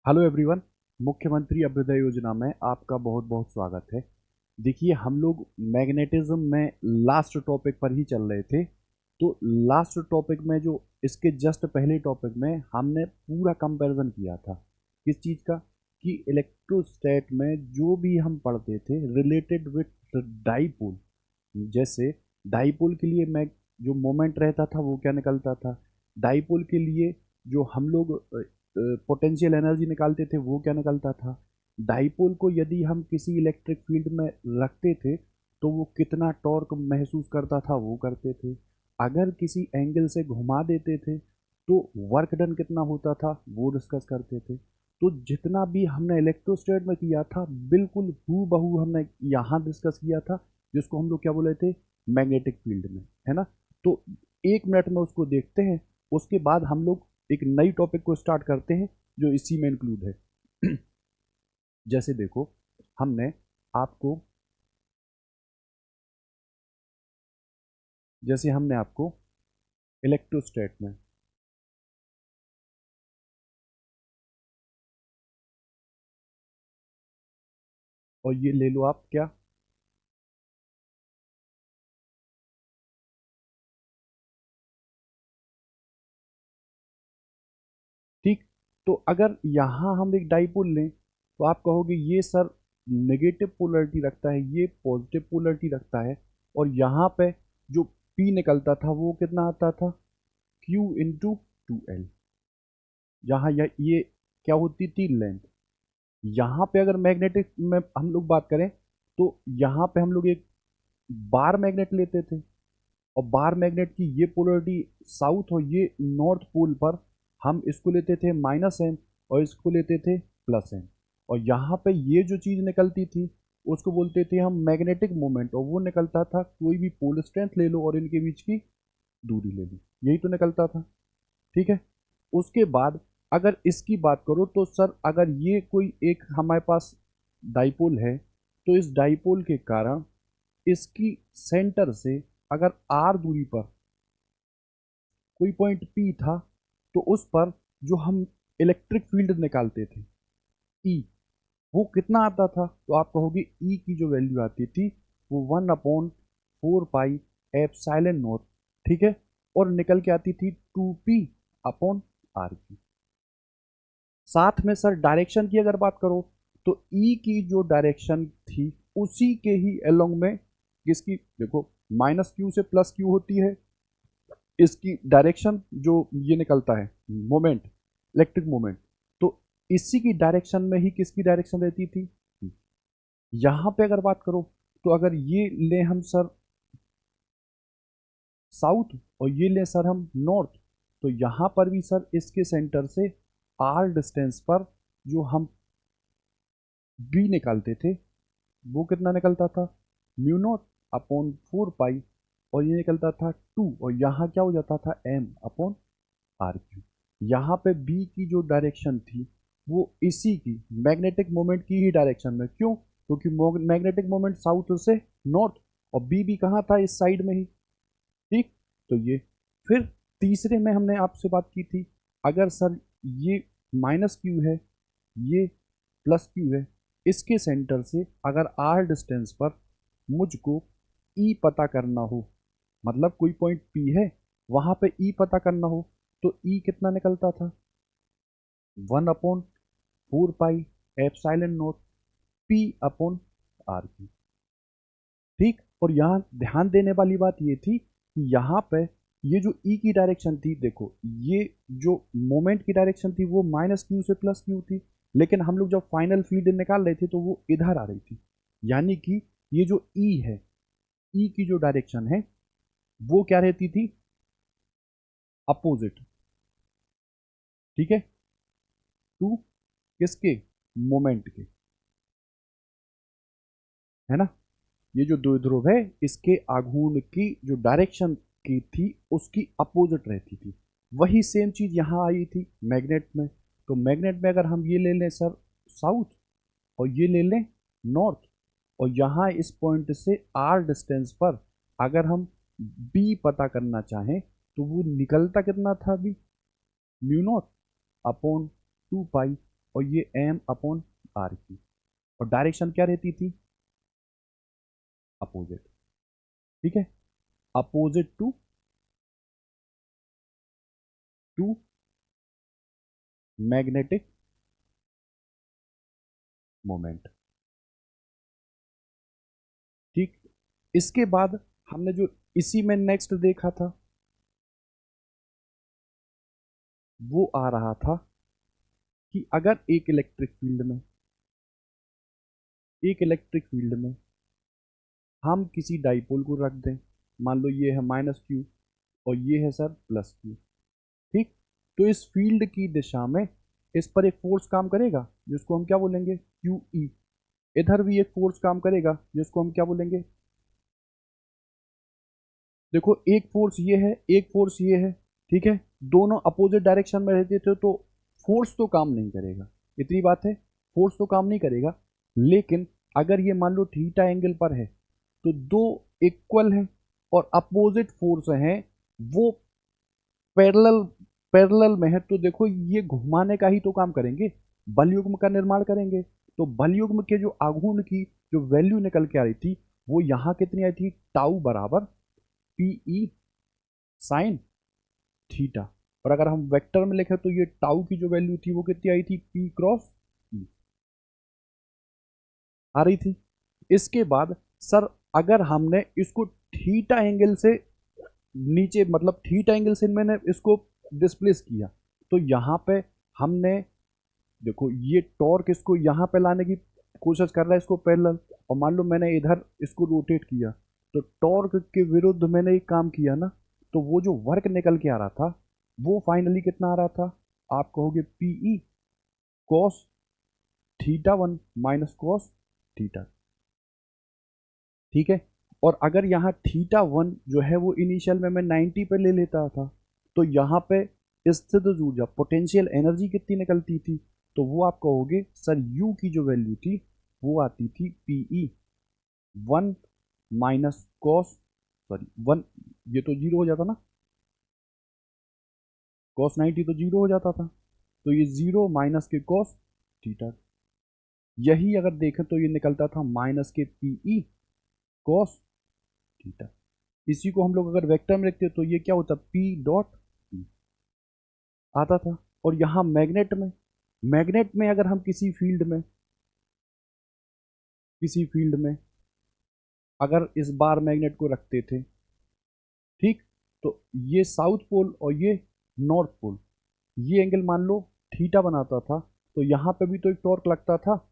Hello everyone. मुख्यमंत्री अभ्युदय योजना में आपका बहुत बहुत स्वागत है। देखिए, हम लोग मैग्नेटिज्म में लास्ट टॉपिक पर ही चल रहे थे। तो लास्ट टॉपिक में जो इसके जस्ट पहले टॉपिक में हमने पूरा कंपैरिजन किया था किस चीज़ का, कि इलेक्ट्रोस्टैट में जो भी हम पढ़ते थे रिलेटेड विथ डाइपोल। जैसे डाइपोल के लिए मैं जो मोमेंट रहता था वो क्या निकलता था, डाइपोल के लिए जो हम लोग पोटेंशियल एनर्जी निकालते थे वो क्या निकलता था, डाइपोल को यदि हम किसी इलेक्ट्रिक फील्ड में रखते थे तो वो कितना टॉर्क महसूस करता था वो करते थे, अगर किसी एंगल से घुमा देते थे तो वर्क डन कितना होता था वो डिस्कस करते थे। तो जितना भी हमने इलेक्ट्रोस्टैट में किया था बिल्कुल हू बहू हमने यहाँ डिस्कस किया था, जिसको हम लोग क्या बोले थे, मैग्नेटिक फील्ड में, है ना। तो 1 मिनट में उसको देखते हैं, उसके बाद हम लोग एक नई टॉपिक को स्टार्ट करते हैं जो इसी में इंक्लूड है। जैसे देखो, हमने आपको जैसे हमने आपको इलेक्ट्रोस्टैट में, और ये ले लो आप क्या, ठीक। तो अगर यहाँ हम एक डाइपोल लें तो आप कहोगे ये सर नेगेटिव पोलरिटी रखता है, ये पॉजिटिव पोलरिटी रखता है, और यहाँ पे जो P निकलता था वो कितना आता था, Q/2L। जहाँ ये क्या होती थी, लेंथ। यहाँ पे अगर मैग्नेटिक में हम लोग बात करें तो यहाँ पे हम लोग एक बार मैग्नेट लेते थे, और बार मैग्नेट की ये पोलरिटी साउथ और ये नॉर्थ पोल पर हम इसको लेते थे -m और इसको लेते थे +m, और यहाँ पे ये जो चीज़ निकलती थी उसको बोलते थे हम मैग्नेटिक मोमेंट, और वो निकलता था कोई भी पोल स्ट्रेंथ ले लो और इनके बीच की दूरी ले लो, यही तो निकलता था। ठीक है। उसके बाद अगर इसकी बात करो तो सर अगर ये कोई एक हमारे पास डाइपोल है तो इस डाइपोल के कारण इसकी सेंटर से अगर आर दूरी पर कोई पॉइंट पी था तो उस पर जो हम इलेक्ट्रिक फील्ड निकालते थे ई, वो कितना आता था, तो आप कहोगे ई की जो वैल्यू आती थी वो 1/4 पाई एप्सिलॉन नॉट, ठीक है, और निकल के आती थी 2p/r की। साथ में सर डायरेक्शन की अगर बात करो तो ई की जो डायरेक्शन थी उसी के ही अलोंग में किसकी, देखो -q से +q होती है इसकी डायरेक्शन, जो ये निकलता है मोमेंट, इलेक्ट्रिक मोमेंट, तो इसी की डायरेक्शन में ही किसकी डायरेक्शन रहती थी। यहाँ पे अगर बात करो तो अगर ये ले हम सर साउथ और ये ले सर हम नॉर्थ, तो यहाँ पर भी सर इसके सेंटर से आर डिस्टेंस पर जो हम बी निकालते थे वो कितना निकलता था, μ0/4 पाई, और ये निकलता था 2, और यहाँ क्या हो जाता था m/r3। यहाँ पे बी की जो डायरेक्शन थी वो इसी की मैग्नेटिक मोमेंट की ही डायरेक्शन में, क्यों, क्योंकि मैग्नेटिक मोमेंट साउथ से नॉर्थ, और बी भी कहाँ था, इस साइड में ही। ठीक। तो ये फिर तीसरे में हमने आपसे बात की थी, अगर सर ये -q है, ये +q है, इसके सेंटर से अगर r डिस्टेंस पर मुझको E पता करना हो, मतलब कोई पॉइंट P है वहां पे E पता करना हो, तो E कितना निकलता था, 1/4 पाई एप्सिलॉन नॉट P/r की। ठीक। और यहाँ ध्यान देने वाली बात ये थी कि यहाँ पे ये जो ई की डायरेक्शन थी, देखो ये जो मोमेंट की डायरेक्शन थी वो -q से +q थी, लेकिन हम लोग जब फाइनल फील्ड निकाल रहे थे तो वो इधर आ रही थी, यानी कि ये जो ई है, ई की जो डायरेक्शन है वो क्या रहती थी, अपोजिट। ठीक है, टू किसके, मोमेंट के, है ना। ये जो दो ध्रुव है इसके आघूर्ण की जो डायरेक्शन की थी उसकी अपोजिट रहती थी। वही सेम चीज यहाँ आई थी मैग्नेट में, तो मैग्नेट में अगर हम ये ले लें सर साउथ और ये ले लें नॉर्थ, और यहाँ इस पॉइंट से आर डिस्टेंस पर अगर हम बी पता करना चाहें तो वो निकलता कितना था अभी, म्यू नॉट अपॉन 2 पाई, और ये m अपॉन r क्यू, और डायरेक्शन क्या रहती थी, अपोजिट। ठीक है, अपोजिट टू मैग्नेटिक मोमेंट। ठीक, इसके बाद हमने जो इसी में नेक्स्ट देखा था वो आ रहा था कि अगर एक इलेक्ट्रिक फील्ड में हम किसी डाइपोल को रख दें, मान लो ये है -q और ये है सर +q। ठीक, तो इस फील्ड की दिशा में इस पर एक फोर्स काम करेगा जिसको हम क्या बोलेंगे, QE। इधर भी एक फोर्स काम करेगा जिसको हम क्या बोलेंगे, देखो एक फोर्स ये है, एक फोर्स ये है। ठीक है, दोनों अपोजिट डायरेक्शन में रहते थे तो फोर्स तो काम नहीं करेगा, इतनी बात है, फोर्स तो काम नहीं करेगा। लेकिन अगर ये मान लो थीटा एंगल पर है तो दो इक्वल हैं और अपोजिट फोर्स हैं, वो पैरेलल पैरेलल में है, तो देखो ये घुमाने का ही तो काम करेंगे, बलयुग्म का निर्माण करेंगे। तो बलयुग्म के जो आघूर्ण की जो वैल्यू निकल के आ रही थी वो यहाँ कितनी आई थी, टाउ बराबर पीई साइन थीटा। और अगर हम वेक्टर में लिखें तो ये टाउ की जो वैल्यू थी वो कितनी आई थी, पी क्रॉस ई आ रही थी। इसके बाद सर अगर हमने इसको थीटा एंगल से नीचे, मतलब थीटा एंगल से मैंने इसको डिस्प्लेस किया, तो यहाँ पे हमने देखो ये टॉर्क इसको यहाँ पे लाने की कोशिश कर रहा है, इसको पैरेलल, और मान लो मैंने इधर इसको रोटेट किया तो टॉर्क के विरुद्ध मैंने एक काम किया ना, तो वो जो वर्क निकल के आ रहा था वो फाइनली कितना आ रहा था, आप कहोगे PE cos theta 1 minus cos theta. ठीक है, और अगर यहाँ थीटा 1 जो है वो इनिशियल में मैं 90 पे ले लेता था, तो यहाँ पे स्थित ऊर्जा पोटेंशियल एनर्जी कितनी निकलती थी, तो वो आप कहोगे सर यू की जो वैल्यू थी वो आती थी पीई 1 माइनस कॉस, सॉरी 1, ये तो जीरो हो जाता ना, कॉस 90 तो जीरो हो जाता था, तो ये जीरो माइनस के कॉस थीटा, यही अगर देखें तो ये निकलता था माइनस के पीई कॉस थीटा। इसी को हम लोग अगर वेक्टर में लिखते तो ये क्या होता, पी डॉट ई आता था। और यहाँ मैग्नेट में अगर हम किसी फील्ड में अगर इस बार मैग्नेट को रखते थे, ठीक, तो ये साउथ पोल और ये नॉर्थ पोल, ये एंगल मान लो थीटा बनाता था, तो यहाँ पे भी तो एक टॉर्क लगता था,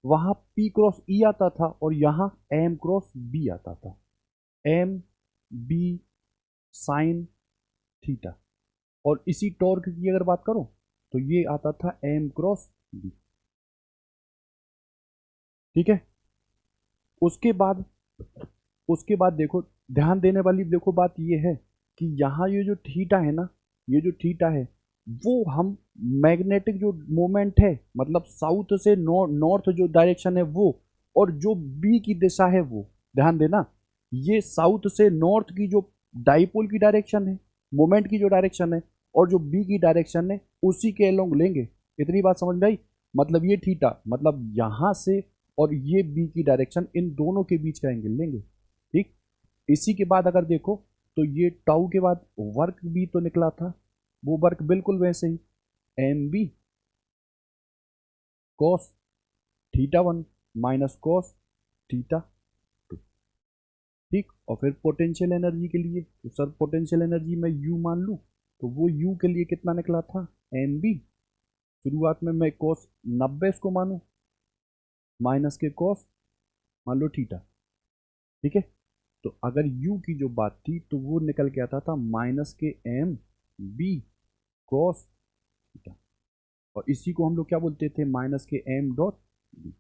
वहाँ P क्रॉस E आता था और यहाँ M क्रॉस B आता था, M B साइन थीटा। और इसी टॉर्क की अगर बात करो तो ये आता था M क्रॉस B। ठीक है, उसके बाद उसके बाद देखो, ध्यान देने वाली देखो बात ये है कि यहाँ ये जो थीटा है ना, ये जो थीटा है वो हम मैग्नेटिक जो मोमेंट है, मतलब साउथ से नॉर्थ जो डायरेक्शन है वो, और जो बी की दिशा है वो, ध्यान देना, ये साउथ से नॉर्थ की जो डाइपोल की डायरेक्शन है, मोमेंट की जो डायरेक्शन है, और जो बी की डायरेक्शन है उसी के अलोंग लेंगे। इतनी बात समझ में आई, मतलब ये थीटा मतलब यहाँ से और ये बी की डायरेक्शन, इन दोनों के बीच का एंगल लेंगे। ठीक, इसी के बाद अगर देखो तो ये टाउ के बाद वर्क भी तो निकला था, वो वर्क बिल्कुल वैसे ही M B cos theta 1 minus cos theta 2। ठीक, और फिर पोटेंशियल एनर्जी के लिए तो सर पोटेंशियल एनर्जी मैं यू मान लूँ, तो वो यू के लिए कितना निकला था, एम बी, शुरुआत में मैं कॉस 90 इसको मानूँ माइनस के कॉस मान लो थीटा। ठीक है, तो अगर u की जो बात थी तो वो निकल के आता था माइनस के एम बी कॉस थीटा, और इसी को हम लोग क्या बोलते थे, माइनस के एम डॉट बी।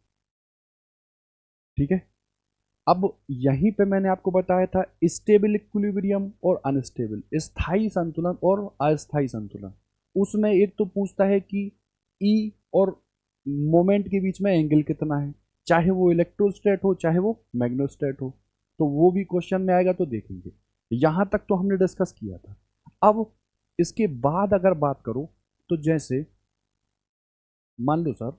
ठीक है, अब यहीं पे मैंने आपको बताया था स्टेबल इक्विलिब्रियम और अनस्टेबल, स्थायी संतुलन और अस्थायी संतुलन। उसमें एक तो पूछता है कि ई और मोमेंट के बीच में एंगल कितना है, चाहे वो इलेक्ट्रोस्टैट हो चाहे वो मैग्नेटोस्टैट हो, तो वो भी क्वेश्चन में आएगा तो देखेंगे। यहां तक तो हमने डिस्कस किया था। अब इसके बाद अगर बात करो तो जैसे मान लो सर,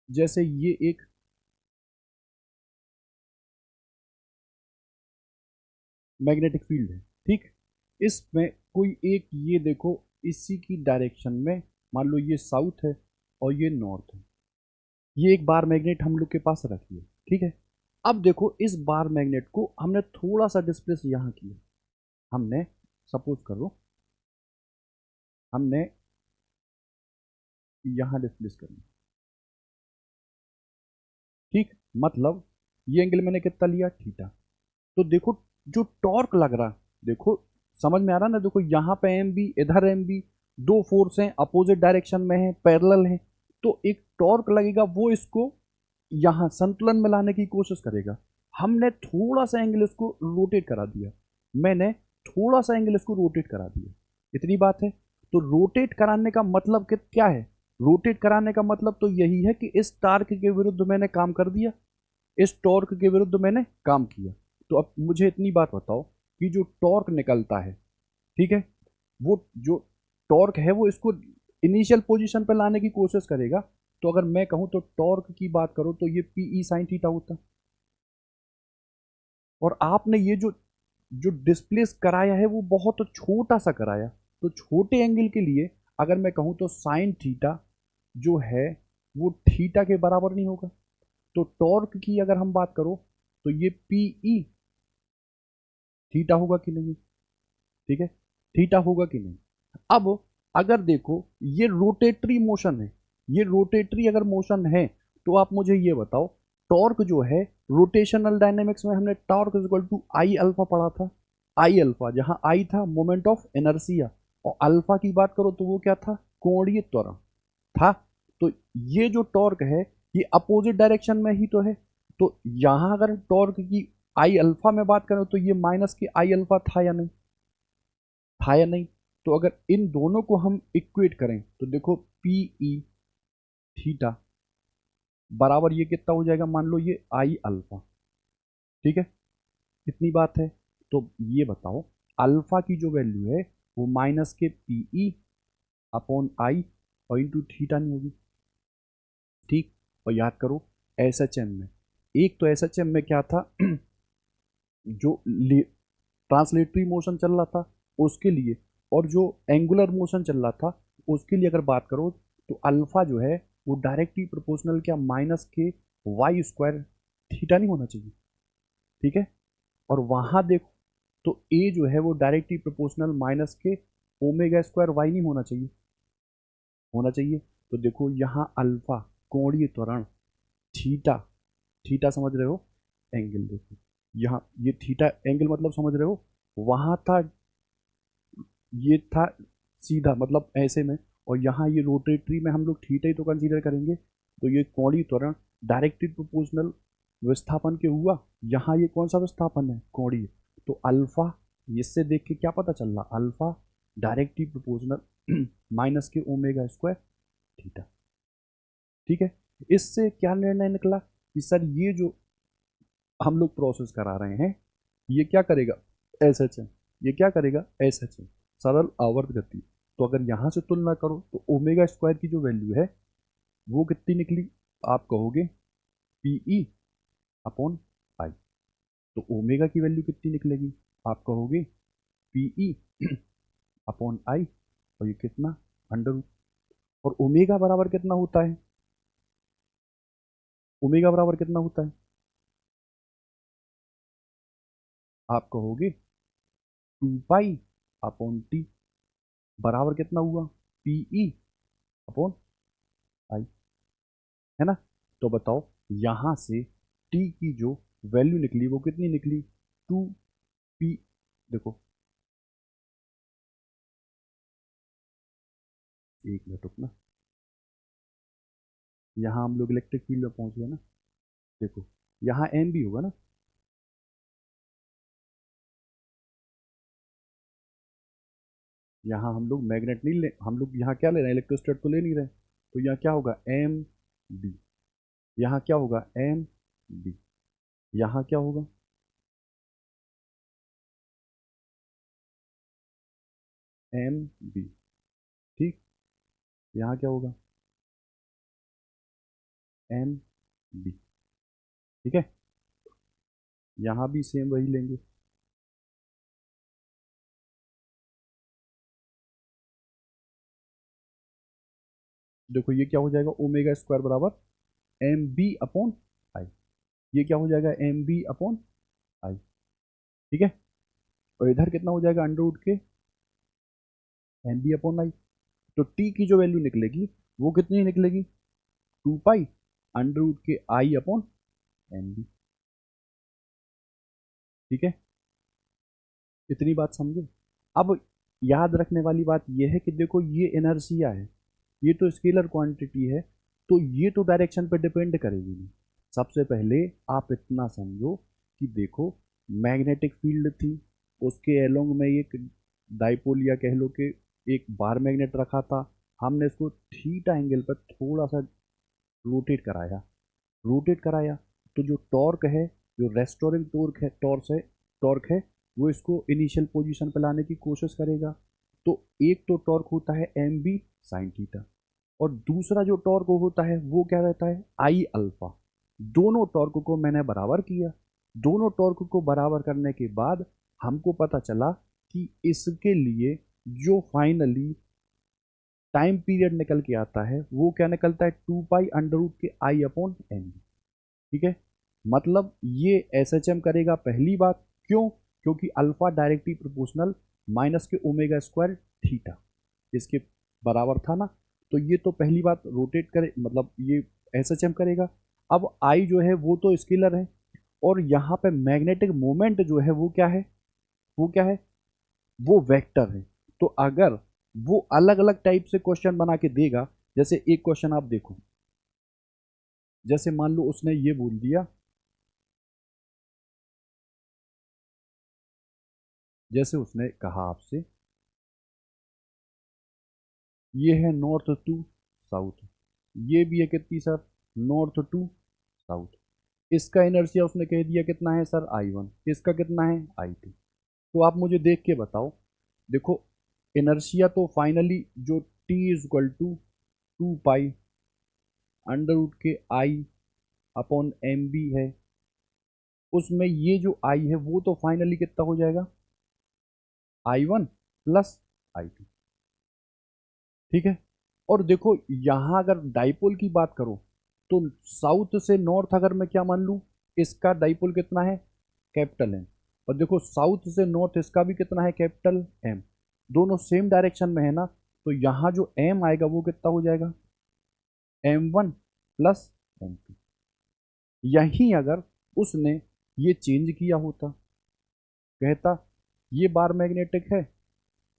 जैसे ये एक मैग्नेटिक फील्ड है, ठीक। इसमें कोई एक, ये देखो, इसी की डायरेक्शन में, मान लो ये साउथ है और ये नॉर्थ है। ये एक बार मैग्नेट हम लोग के पास रखी है, ठीक है। अब देखो, इस बार मैग्नेट को हमने थोड़ा सा डिस्प्लेस यहाँ किया। हमने, सपोज करो, हमने यहाँ डिस्प्लेस करना, ठीक। मतलब ये एंगल मैंने कितना लिया, थीटा। तो देखो, जो टॉर्क लग रहा, देखो समझ में आ रहा ना, देखो यहाँ पे एम बी, इधर एम बी, दो फोर्स हैं, अपोजिट डायरेक्शन में है, पैरेलल है। तो एक टॉर्क लगेगा, वो इसको यहाँ संतुलन में लाने की कोशिश करेगा। हमने थोड़ा सा एंगल इसको रोटेट करा दिया, मैंने थोड़ा सा एंगल इसको रोटेट करा दिया, इतनी बात है। तो रोटेट कराने का मतलब क्या है? रोटेट कराने का मतलब तो यही है कि इस टार्क के विरुद्ध मैंने काम कर दिया, इस टॉर्क के विरुद्ध मैंने काम किया। तो अब मुझे इतनी बात बताओ कि जो टॉर्क निकलता है, ठीक है, वो जो टॉर्क है वो इसको इनिशियल पोजीशन पर लाने की कोशिश करेगा। तो अगर मैं कहूं तो टॉर्क की बात करो तो ये पीई साइन थीटा होता। और आपने ये जो जो डिस्प्लेस कराया है वो बहुत छोटा सा कराया। तो छोटे एंगल के लिए अगर मैं कहूं तो साइन थीटा जो है वो थीटा के बराबर नहीं होगा। तो टॉर्क की अगर हम बात करो तो ये पीई थीटा होगा कि नहीं, ठीक है, थीटा होगा कि नहीं। अब अगर देखो, ये रोटेटरी मोशन है, ये रोटेटरी अगर मोशन है, तो आप मुझे ये बताओ, टॉर्क जो है, रोटेशनल डायनेमिक्स में हमने torque is equal to I alpha पढ़ा था। आई अल्फा, जहां आई था मोमेंट ऑफ इनर्शिया, और अल्फा की बात करो तो वो क्या था, कोणीय त्वरण था। तो ये जो टॉर्क है, ये अपोजिट डायरेक्शन में ही तो है। तो यहां अगर टॉर्क की आई अल्फा में बात करें तो ये माइनस की आई अल्फा था या नहीं, था या नहीं। तो अगर इन दोनों को हम इक्वेट करें तो देखो, पी ई थीटा बराबर ये कितना हो जाएगा, मान लो ये आई अल्फा, ठीक है, कितनी बात है। तो ये बताओ, अल्फा की जो वैल्यू है वो माइनस के पी ई अपॉन आई और इंटू थीटा नहीं होगी, ठीक। और याद करो, एस एच एम में, एक तो एस एच एम में क्या था जो ट्रांसलेटरी मोशन चल रहा था उसके लिए, और जो एंगुलर मोशन चल रहा था उसके लिए अगर बात करो, तो अल्फा जो है वो डायरेक्टली प्रोपोर्शनल क्या, माइनस के वाई स्क्वायर थीटा नहीं होना चाहिए, ठीक है। और वहां देखो तो ए जो है वो डायरेक्टली प्रोपोर्शनल माइनस के ओमेगा स्क्वायर वाई नहीं होना चाहिए, होना चाहिए। तो देखो यहाँ अल्फा, कोणीय त्वरण, थीटा, थीटा समझ रहे हो, एंगल देखो, यहाँ ये थीटा एंगल मतलब समझ रहे हो, वहां था, ये था सीधा मतलब ऐसे में, और यहाँ ये रोटेटरी में हम लोग थीटा ही तो कंसीडर करेंगे। तो ये कोणीय त्वरण डायरेक्टली प्रोपोर्शनल विस्थापन के हुआ, यहाँ ये कौन सा विस्थापन है, कोणीय। तो अल्फा, इससे देख के क्या पता चल रहा, अल्फा डायरेक्टली प्रोपोर्शनल माइनस के ओमेगा स्क्वायर थीटा, ठीक है। इससे क्या निर्णय निकला कि सर ये जो हम लोग प्रोसेस करा रहे हैं, ये क्या करेगा, एस एच एम, ये क्या करेगा, एस एच एम, सरल आवर्त गति। तो अगर यहाँ से तुलना करो तो ओमेगा स्क्वायर की जो वैल्यू है वो कितनी निकली, आप कहोगे पी ई अपॉन आई। तो ओमेगा की वैल्यू कितनी निकलेगी, आप कहोगे पी ई अपॉन आई, और ये कितना, अंडर रूट। और ओमेगा बराबर कितना होता है, ओमेगा बराबर कितना होता है, आप कहोगे टू पाई अपॉन टी, बराबर कितना हुआ, पी ई अपॉन आई, है ना। तो बताओ, यहां से टी की जो वैल्यू निकली वो कितनी निकली, टू पी, देखो, एक मिनट रुकना, यहाँ हम लोग इलेक्ट्रिक फील्ड में पहुंच गए ना। देखो, यहाँ एम भी होगा ना, यहाँ हम लोग मैग्नेट नहीं ले, हम लोग यहाँ क्या ले रहे हैं, इलेक्ट्रोस्टैट तो ले नहीं रहे। तो यहाँ क्या होगा, एम बी, यहाँ क्या होगा, एम बी, यहाँ क्या होगा, एम बी। ठीक, यहाँ क्या होगा, एम बी। ठीक है, यहाँ भी सेम वही लेंगे। देखो ये क्या हो जाएगा, ओमेगा स्क्वायर बराबर एम बी अपॉन आई। ये क्या हो जाएगा, एम बी अपॉन आई। ठीक है, और इधर कितना हो जाएगा, अंडर रूट के एम बी अपॉन आई। तो टी की जो वैल्यू निकलेगी वो कितनी निकलेगी, 2 पाई अंडर रूट के आई अपॉन एम बी। ठीक है, इतनी बात समझे। अब याद रखने वाली बात यह है कि देखो ये इनर्शिया है, ये तो स्केलर क्वांटिटी है, तो ये तो डायरेक्शन पे डिपेंड करेगी नहीं। सबसे पहले आप इतना समझो कि देखो मैग्नेटिक फील्ड थी, उसके एलोंग में एक डाइपोल या कह लो कि एक बार मैग्नेट रखा था, हमने इसको थीटा एंगल पर थोड़ा सा रोटेट कराया, रोटेट कराया, तो जो टॉर्क है, जो रेस्टोरिंग टॉर्क है, टॉर्क है, वो इसको इनिशियल पोजीशन पर लाने की कोशिश करेगा। तो एक तो टॉर्क होता है एम बी साइन थीटा, और दूसरा जो टॉर्क होता है वो क्या रहता है, आई अल्फा। दोनों टॉर्क को मैंने बराबर किया, दोनों टॉर्क को बराबर करने के बाद हमको पता चला कि इसके लिए जो फाइनली टाइम पीरियड निकल के आता है वो क्या निकलता है, 2 पाई अंडर रूट के आई अपॉन एन। ठीक है, मतलब ये एस एच एम करेगा पहली बात, क्यों, क्योंकि अल्फा डायरेक्टली प्रोपोर्शनल माइनस के ओमेगा स्क्वायर थीटा इसके बराबर था ना। तो ये तो पहली बात रोटेट करे, मतलब ये एस एच एम करेगा। अब आई जो है वो तो स्केलर है, और यहाँ पे मैग्नेटिक मोमेंट जो है वो क्या है, वो क्या है, वो वेक्टर है। तो अगर वो अलग अलग टाइप से क्वेश्चन बना के देगा, जैसे एक क्वेश्चन आप देखो, जैसे मान लो उसने ये बोल दिया, जैसे उसने कहा आपसे ये है नॉर्थ टू साउथ, ये भी है कितनी सर, नॉर्थ टू साउथ। इसका इनर्शिया उसने कह दिया कितना है सर, I1, इसका कितना है, I2। तो आप मुझे देख के बताओ, देखो इनर्शिया तो फाइनली जो T is equal to 2 pi under root के आई अपॉन एम बी है, उसमें ये जो आई है वो तो फाइनली कितना हो जाएगा, I1 प्लस I2। ठीक है, और देखो यहां अगर डाइपोल की बात करो, तो साउथ से नॉर्थ अगर मैं क्या मान लूं, इसका डाइपोल कितना है, कैपिटल एम। और देखो साउथ से नॉर्थ इसका भी कितना है, कैपिटल एम। दोनों सेम डायरेक्शन में है ना, तो यहाँ जो एम आएगा वो कितना हो जाएगा, M1 प्लस M2। यहीं अगर उसने ये चेंज किया होता, कहता ये बार मैग्नेटिक है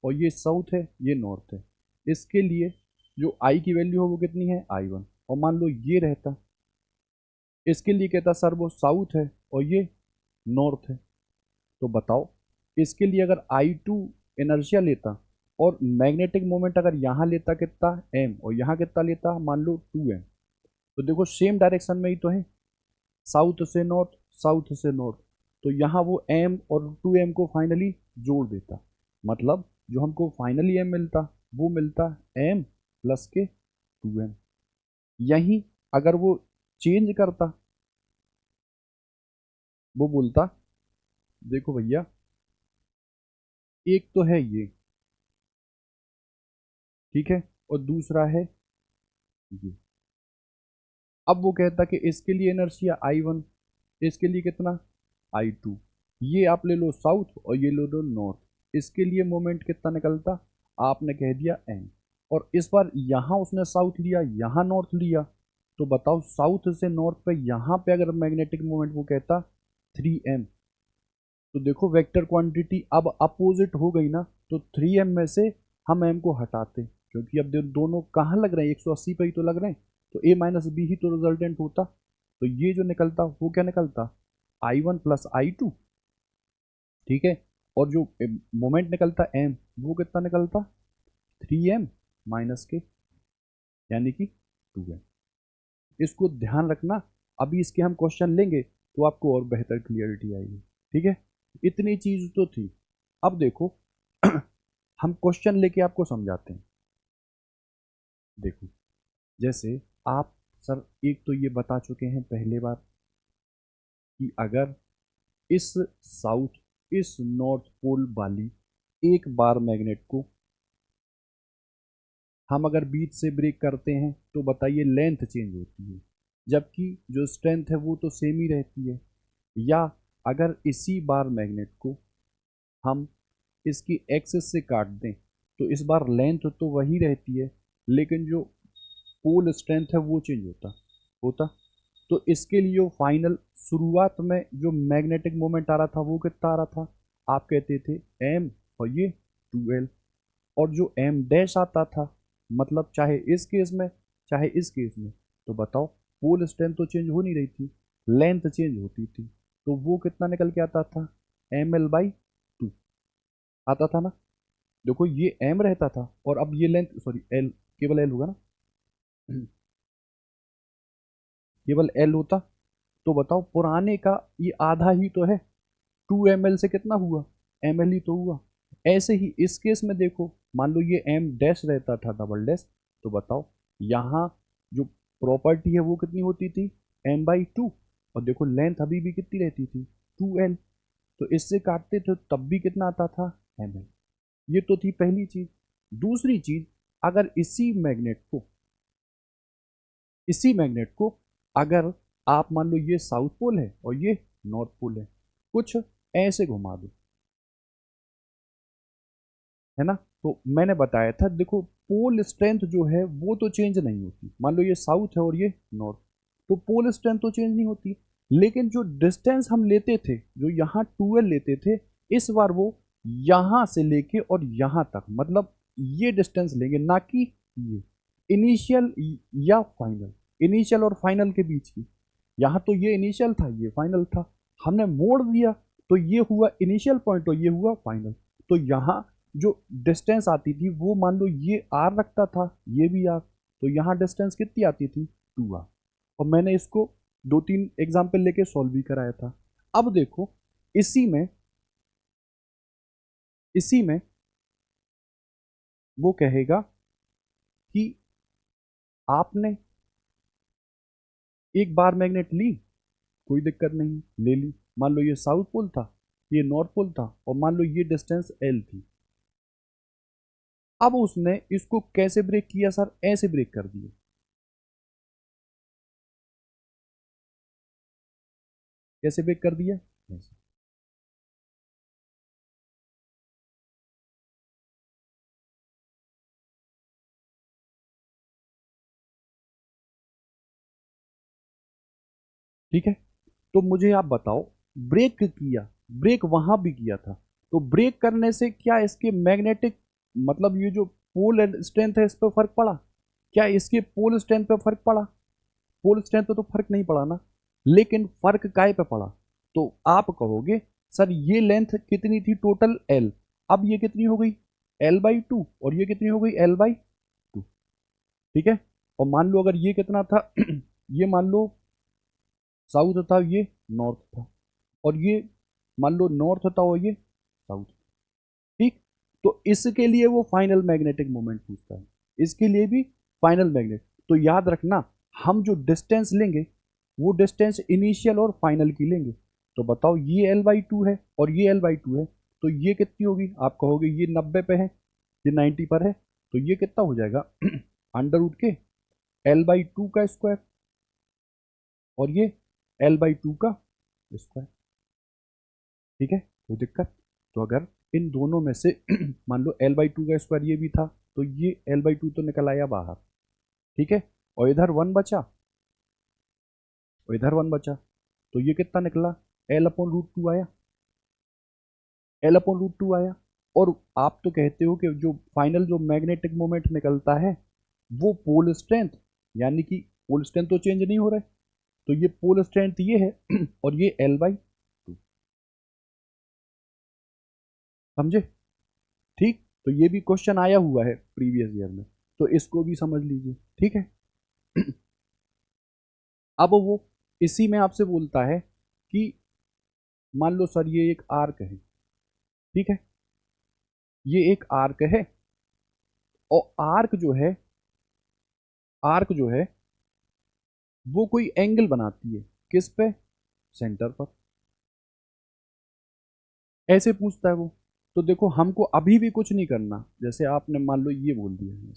और ये साउथ है ये नॉर्थ है, इसके लिए जो आई की वैल्यू है वो कितनी है, I1, और मान लो ये रहता, इसके लिए कहता सर वो साउथ है और ये नॉर्थ है। तो बताओ इसके लिए अगर I2 इनर्शिया लेता और मैग्नेटिक मोमेंट अगर यहाँ लेता कितना, m, और यहाँ कितना लेता, मान लो 2m, तो देखो सेम डायरेक्शन में ही तो है, साउथ से नॉर्थ, साउथ से नॉर्थ। तो यहाँ वो m और 2m को फाइनली जोड़ देता, मतलब जो हमको फाइनली m मिलता वो मिलता m प्लस के 2m। यहीं अगर वो चेंज करता, वो बोलता देखो भैया एक तो है ये, ठीक है, और दूसरा है ये। अब वो कहता कि इसके लिए इनर्शिया I1, इसके लिए कितना, I2। ये आप ले लो साउथ और ये ले लो नॉर्थ, इसके लिए मोमेंट कितना निकलता, आपने कह दिया m। और इस बार यहाँ उसने साउथ लिया यहाँ नॉर्थ लिया, तो बताओ साउथ से नॉर्थ पे यहाँ पे अगर मैग्नेटिक मोमेंट वो कहता 3m, तो देखो वेक्टर क्वांटिटी अब अपोजिट हो गई ना, तो 3m में से हम m को हटाते, क्योंकि अब दोनों कहाँ लग रहे हैं, 180 पे ही तो लग रहे हैं, तो a माइनस बी ही तो रिजल्टेंट होता। तो ये जो निकलता वो क्या निकलता, I1 प्लस I2। ठीक है, और जो मोमेंट निकलता m वो कितना निकलता, 3m माइनस के, यानी कि 2m। इसको ध्यान रखना, अभी इसके हम क्वेश्चन लेंगे तो आपको और बेहतर क्लियरिटी आएगी। ठीक है, इतनी चीज तो थी। अब देखो हम क्वेश्चन लेके आपको समझाते हैं। देखो, जैसे आप सर एक तो ये बता चुके हैं पहले बार कि अगर इस साउथ, इस नॉर्थ पोल वाली एक बार मैग्नेट को हम अगर बीच से ब्रेक करते हैं तो बताइए लेंथ चेंज होती है, जबकि जो स्ट्रेंथ है वो तो सेम ही रहती है। या अगर इसी बार मैग्नेट को हम इसकी एक्सिस से काट दें तो इस बार लेंथ तो वही रहती है, लेकिन जो पोल स्ट्रेंथ है वो चेंज होता होता तो इसके लिए वो फाइनल शुरुआत में जो मैग्नेटिक मोमेंट आ रहा था वो कितना आ रहा था, आप कहते थे एम, और ये 2L। और जो एम डैश आता था, मतलब चाहे इस केस में चाहे इस केस में, तो बताओ पोल स्ट्रेंथ तो चेंज हो नहीं रही थी, लेंथ चेंज होती थी, तो वो कितना निकल के आता था, ML/2 आता था ना। देखो ये एम रहता था और अब ये लेंथ, सॉरी एल, केवल एल होगा ना, केवल एल होता, तो बताओ पुराने का ये आधा ही तो है, 2 ml से कितना हुआ, ml ही तो हुआ। ऐसे ही इस केस में देखो, मान लो ये m डैश रहता था, डबल डैश, तो बताओ यहाँ जो प्रॉपर्टी है वो कितनी होती थी, m/2, और देखो लेंथ अभी भी कितनी रहती थी, 2L। तो इससे काटते थे तब भी कितना आता था, ml। ये तो थी पहली चीज। दूसरी चीज, अगर इसी मैग्नेट को अगर आप मान लो ये साउथ पोल है और ये नॉर्थ पोल है, कुछ ऐसे घुमा दो, है ना, तो मैंने बताया था देखो पोल स्ट्रेंथ जो है वो तो चेंज नहीं होती, मान लो ये साउथ है और ये नॉर्थ, तो पोल स्ट्रेंथ तो चेंज नहीं होती, लेकिन जो डिस्टेंस हम लेते थे, जो यहाँ 2L लेते थे, इस बार वो यहाँ से लेके और यहाँ तक, मतलब ये डिस्टेंस लेंगे, ना कि ये इनिशियल या फाइनल, इनिशियल और फाइनल के बीच की। यहाँ तो ये इनिशियल था, ये फाइनल था, हमने मोड़ दिया तो ये हुआ इनिशियल पॉइंट और ये हुआ फाइनल। तो यहाँ जो डिस्टेंस आती थी वो मान लो ये आर रखता था, ये भी आर, तो यहाँ डिस्टेंस कितनी आती थी, 2R। और मैंने इसको 2-3 एग्जाम्पल लेके सॉल्व भी कराया था। अब देखो इसी में इसी में वो कहेगा कि आपने एक बार मैग्नेट ली, कोई दिक्कत नहीं, ले ली, मान लो ये साउथ पोल था, ये नॉर्थ पोल था, और मान लो ये डिस्टेंस L थी। अब उसने इसको कैसे ब्रेक किया सर, ऐसे ब्रेक कर दिया, कैसे ब्रेक कर दिया, ऐसे। ठीक है, तो मुझे आप बताओ, ब्रेक किया, ब्रेक वहां भी किया था, तो ब्रेक करने से क्या इसके मैग्नेटिक, मतलब ये जो पोल स्ट्रेंथ है इस पर फर्क पड़ा, क्या इसके पोल स्ट्रेंथ पे फर्क पड़ा, पोल स्ट्रेंथ पे तो फर्क नहीं पड़ा ना, लेकिन फर्क काय पे पड़ा, तो आप कहोगे सर ये लेंथ कितनी थी टोटल, एल, अब ये कितनी हो गई, L/2, और ये कितनी हो गई, L/2। ठीक है, और मान लो अगर ये कितना था ये मान लो साउथ था, ये नॉर्थ था, और ये मान लो नॉर्थ था और ये साउथ। ठीक, तो इसके लिए वो फाइनल मैग्नेटिक मोमेंट पूछता है, इसके लिए भी फाइनल मैग्नेट। तो याद रखना, हम जो डिस्टेंस लेंगे वो डिस्टेंस इनिशियल और फाइनल की लेंगे। तो बताओ ये L/2 है और ये L/2 है, तो ये कितनी होगी, आप कहोगे ये 90 पे है, ये 90 पर है, तो ये कितना हो जाएगा अंडर रूट के L/2 का स्क्वायर, और ये L/2 का स्क्वायर। ठीक है, कोई दिक्कत, तो अगर इन दोनों में से मान लो L/2 का स्क्वायर ये भी था, तो ये L/2 तो निकल आया बाहर। ठीक है, और इधर 1 बचा, और इधर 1 बचा, तो ये कितना निकला, L/√2 आया, L/√2 आया। और आप तो कहते हो कि जो फाइनल जो मैग्नेटिक मोमेंट निकलता है वो पोल स्ट्रेंथ, यानी कि पोल स्ट्रेंथ तो चेंज नहीं हो रहा है, तो ये पोल स्ट्रेंथ ये है और ये L/2, समझे। ठीक, तो ये भी क्वेश्चन आया हुआ है प्रीवियस ईयर में, तो इसको भी समझ लीजिए। ठीक है अब वो इसी में आपसे बोलता है कि मान लो सर ये एक आर्क है, ठीक है, ये एक आर्क है, और आर्क जो है वो कोई एंगल बनाती है, किस पे? सेंटर पर। ऐसे पूछता है वो। तो देखो हमको अभी भी कुछ नहीं करना, जैसे आपने मान लो ये बोल दिया है,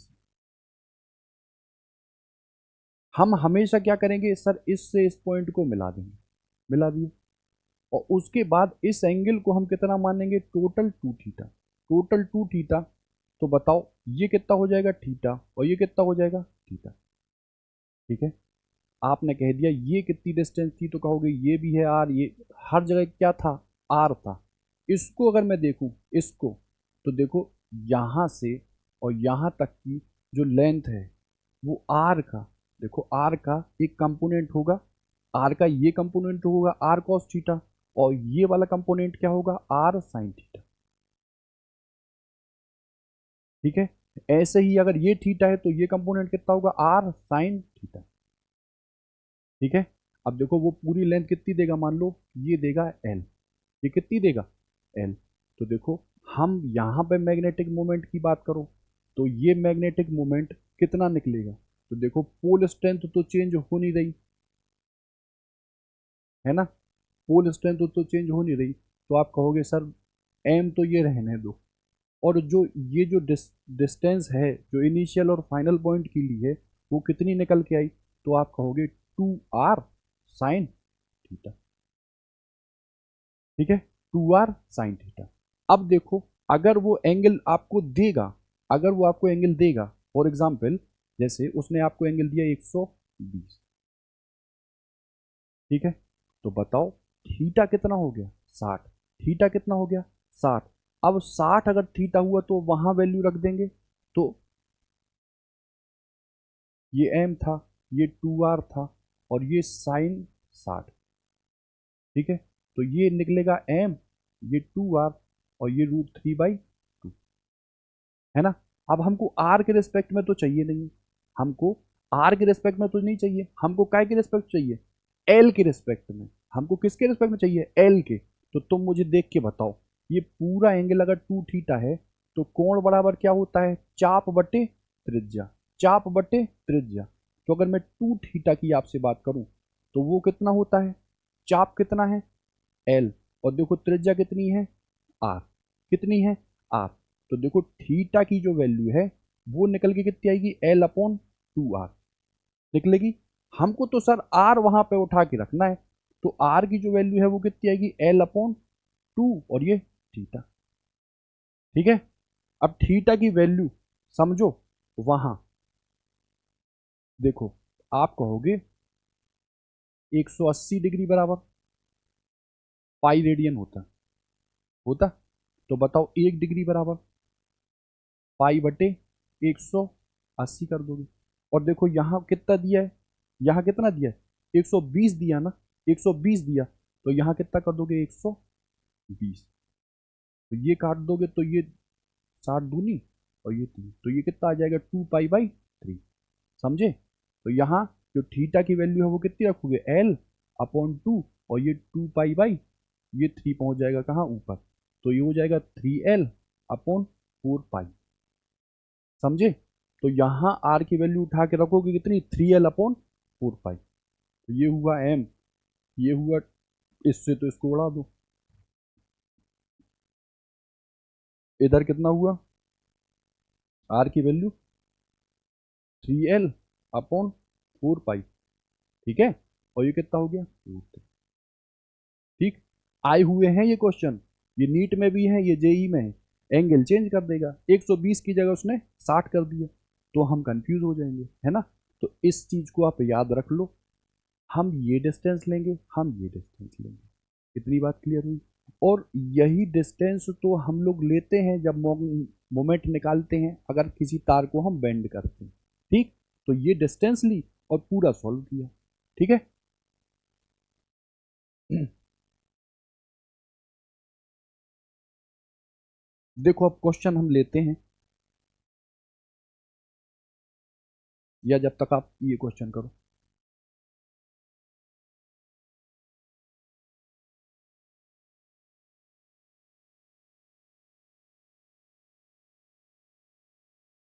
हम हमेशा क्या करेंगे सर, इससे इस पॉइंट को मिला देंगे, मिला दिए, और उसके बाद इस एंगल को हम कितना मानेंगे? Total 2 theta. Total 2 theta. तो बताओ ये कितना हो जाएगा? थीटा। और ये कितना हो जाएगा? थीटा। ठीक है। आपने कह दिया ये कितनी डिस्टेंस थी, तो कहोगे ये भी है आर, ये हर जगह क्या था? आर था। इसको अगर मैं देखूं, इसको, तो देखो यहां से और यहां तक की जो लेंथ है वो आर का, देखो आर का एक कंपोनेंट होगा, आर का ये कंपोनेंट होगा आर कॉस थीटा, और ये वाला कंपोनेंट क्या होगा? R sine theta. ठीक है। ऐसे ही अगर ये थीटा है तो ये कंपोनेंट कितना होगा? R sine theta. ठीक है। अब देखो वो पूरी लेंथ कितनी देगा, मान लो ये देगा एल, ये कितनी देगा? एल। तो देखो हम यहाँ पे मैग्नेटिक मोमेंट की बात करो, तो ये मैग्नेटिक मोमेंट कितना निकलेगा? तो देखो पोल स्ट्रेंथ तो चेंज हो नहीं रही, है ना? पोल स्ट्रेंथ तो चेंज हो नहीं रही, तो आप कहोगे सर एम तो ये रहने दो, और जो ये जो डिस्टेंस है जो इनिशियल और फाइनल पॉइंट के लिए, वो कितनी निकल के आई? तो आप कहोगे 2r साइन थीटा। ठीक है। 2r sine theta. अब देखो अगर वो एंगल आपको देगा, अगर वो आपको एंगल देगा, फॉर एग्जाम्पल जैसे उसने आपको एंगल दिया 120, ठीक है, तो बताओ थीटा कितना हो गया? 60। थीटा कितना हो गया? 60। अब 60 अगर थीटा हुआ तो वहां वैल्यू रख देंगे, तो ये एम था, ये 2r था, और ये साइन 60। ठीक है। तो ये निकलेगा एम, ये 2r, और ये √3/2, है ना? अब हमको आर के रिस्पेक्ट में तो चाहिए नहीं, हमको आर के रिस्पेक्ट में तो नहीं चाहिए, हमको काय के रिस्पेक्ट चाहिए? एल के रिस्पेक्ट में। हमको किसके रिस्पेक्ट में चाहिए? एल के। तो तुम मुझे देख के बताओ, ये पूरा एंगल अगर 2 थीटा है, तो कोण बराबर क्या होता है? चाप बटे त्रिज्या। चाप बटे त्रिज्या। तो अगर मैं 2 थीटा की आपसे बात करूं, तो वो कितना होता है? चाप कितना है? एल। और देखो त्रिज्या कितनी है? आर। कितनी है? आर। तो देखो थीटा की जो वैल्यू है वो निकल के कितनी आएगी? L/2r निकलेगी। हमको तो सर आर वहां पे उठा के रखना है, तो आर की जो वैल्यू है वो कितनी आएगी? L/2, और ये थीटा। ठीक है। अब थीटा की वैल्यू समझो, वहां देखो आप कहोगे 180 डिग्री बराबर पाई रेडियन होता, होता। तो बताओ 1 डिग्री बराबर पाई बटे 180 कर दोगे, और देखो यहाँ कितना दिया है? यहाँ कितना दिया है? 120 दिया ना, 120 दिया, तो यहाँ कितना कर दोगे? 120। तो ये काट दोगे तो ये 60 दूनी, और ये 3, तो ये कितना आ जाएगा? 2 पाई/3। समझे? तो यहाँ जो थीटा की वैल्यू है वो कितनी रखोगे? L/2, और ये 2 पाई/, ये 3 पहुंच जाएगा कहाँ? ऊपर। तो ये हो जाएगा 3L/4 पाई। समझे? तो यहां आर की वैल्यू उठा के रखोगे कितनी? 3L/4 पाई। तो ये हुआ एम, ये हुआ, इससे तो इसको उड़ा दो, इधर कितना हुआ? आर की वैल्यू 3L/4 पाई। ठीक है। और ये कितना हो गया? √3। ठीक। आए हुए हैं ये क्वेश्चन, ये नीट में भी है, ये जेई में है। एंगल चेंज कर देगा, 120 की जगह उसने 60 कर दिया, तो हम कंफ्यूज हो जाएंगे, है ना? तो इस चीज को आप याद रख लो, हम ये डिस्टेंस लेंगे, हम ये डिस्टेंस लेंगे। इतनी बात क्लियर हुई? और यही डिस्टेंस तो हम लोग लेते हैं जब मोमेंट निकालते हैं, अगर किसी तार को हम बेंड करते हैं। ठीक। तो ये डिस्टेंस ली और पूरा सॉल्व किया। ठीक है। देखो अब क्वेश्चन हम लेते हैं, या जब तक आप ये क्वेश्चन करो।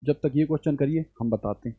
जब तक ये क्वेश्चन करिए हम बताते हैं।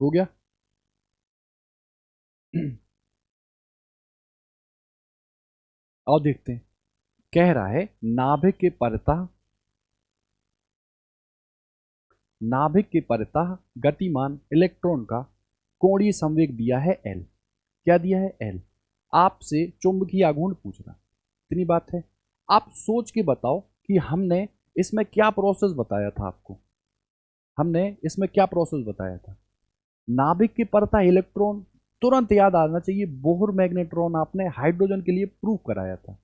हो गया। और देखते हैं, कह रहा है नाभिक के परितः गतिमान इलेक्ट्रॉन का कोणीय संवेग दिया है एल। क्या दिया है? एल। आपसे चुंबकीय आघूर्ण पूछ रहा, इतनी बात है। आप सोच के बताओ कि हमने इसमें क्या प्रोसेस बताया था आपको। हमने इसमें क्या प्रोसेस बताया था? नाभिक की परत इलेक्ट्रॉन, तुरंत याद आना चाहिए, बोहर मैग्नेट्रॉन आपने हाइड्रोजन के लिए प्रूव कराया था।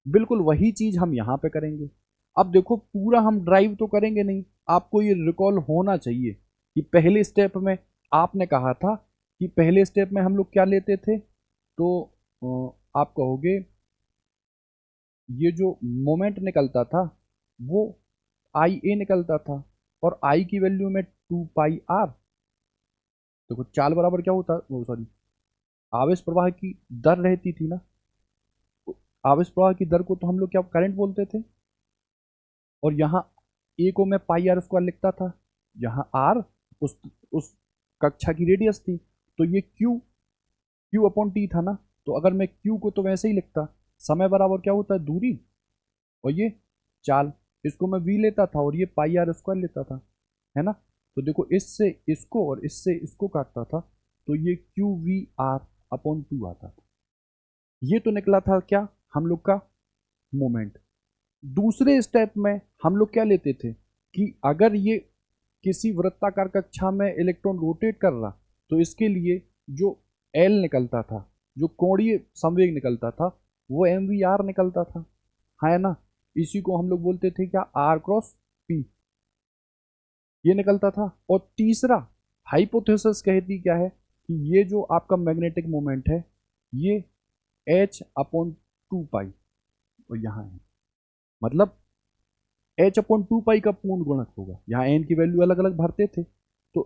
बिल्कुल वही चीज हम यहां पे करेंगे। अब देखो, पूरा हम ड्राइव तो करेंगे नहीं, आपको ये रिकॉल होना चाहिए कि पहले स्टेप में आपने कहा था कि पहले स्टेप में हम लोग क्या लेते थे। तो आप कहोगे ये जो मोमेंट निकलता था वो आई ए निकलता था, और आई की वैल्यू में 2 पाई आर। देखो चाल बराबर क्या होता, वो सॉरी, आवेश प्रवाह की दर रहती थी ना। तो आवेश प्रवाह की दर को तो हम लोग क्या करंट बोलते थे, और यहाँ ए को मैं पाई आर स्क्वायर लिखता था, यहाँ आर उस कक्षा की रेडियस थी, तो ये क्यू क्यू अपॉन टी था ना। तो अगर मैं क्यू को तो वैसे ही लिखता, समय बराबर क्या होता है, दूरी, और ये चाल, इसको मैं वी लेता था और ये पाई आर स्क्वायर लेता था, है ना। तो देखो इससे इसको और इससे इसको काटता था, तो ये क्यू वी आर अपॉन 2 आता था। ये तो निकला था क्या, हम लोग का मोमेंट। दूसरे स्टेप में हम लोग क्या लेते थे कि अगर ये किसी वृत्ताकार कक्षा में इलेक्ट्रॉन रोटेट कर रहा, तो इसके लिए जो एल निकलता था, जो कोणीय संवेग निकलता था, वो एम वी आर निकलता था, है ना। इसी को हम लोग बोलते थे क्या, आर क्रॉस पी, ये निकलता था। और तीसरा हाइपोथेसिस कहती क्या है कि ये जो आपका मैग्नेटिक मोमेंट है, ये एच अपॉन 2 पाई, और यहाँ है, मतलब एच अपॉन 2 पाई का पूर्ण गुणक होगा। यहाँ एन की वैल्यू अलग अलग भरते थे, तो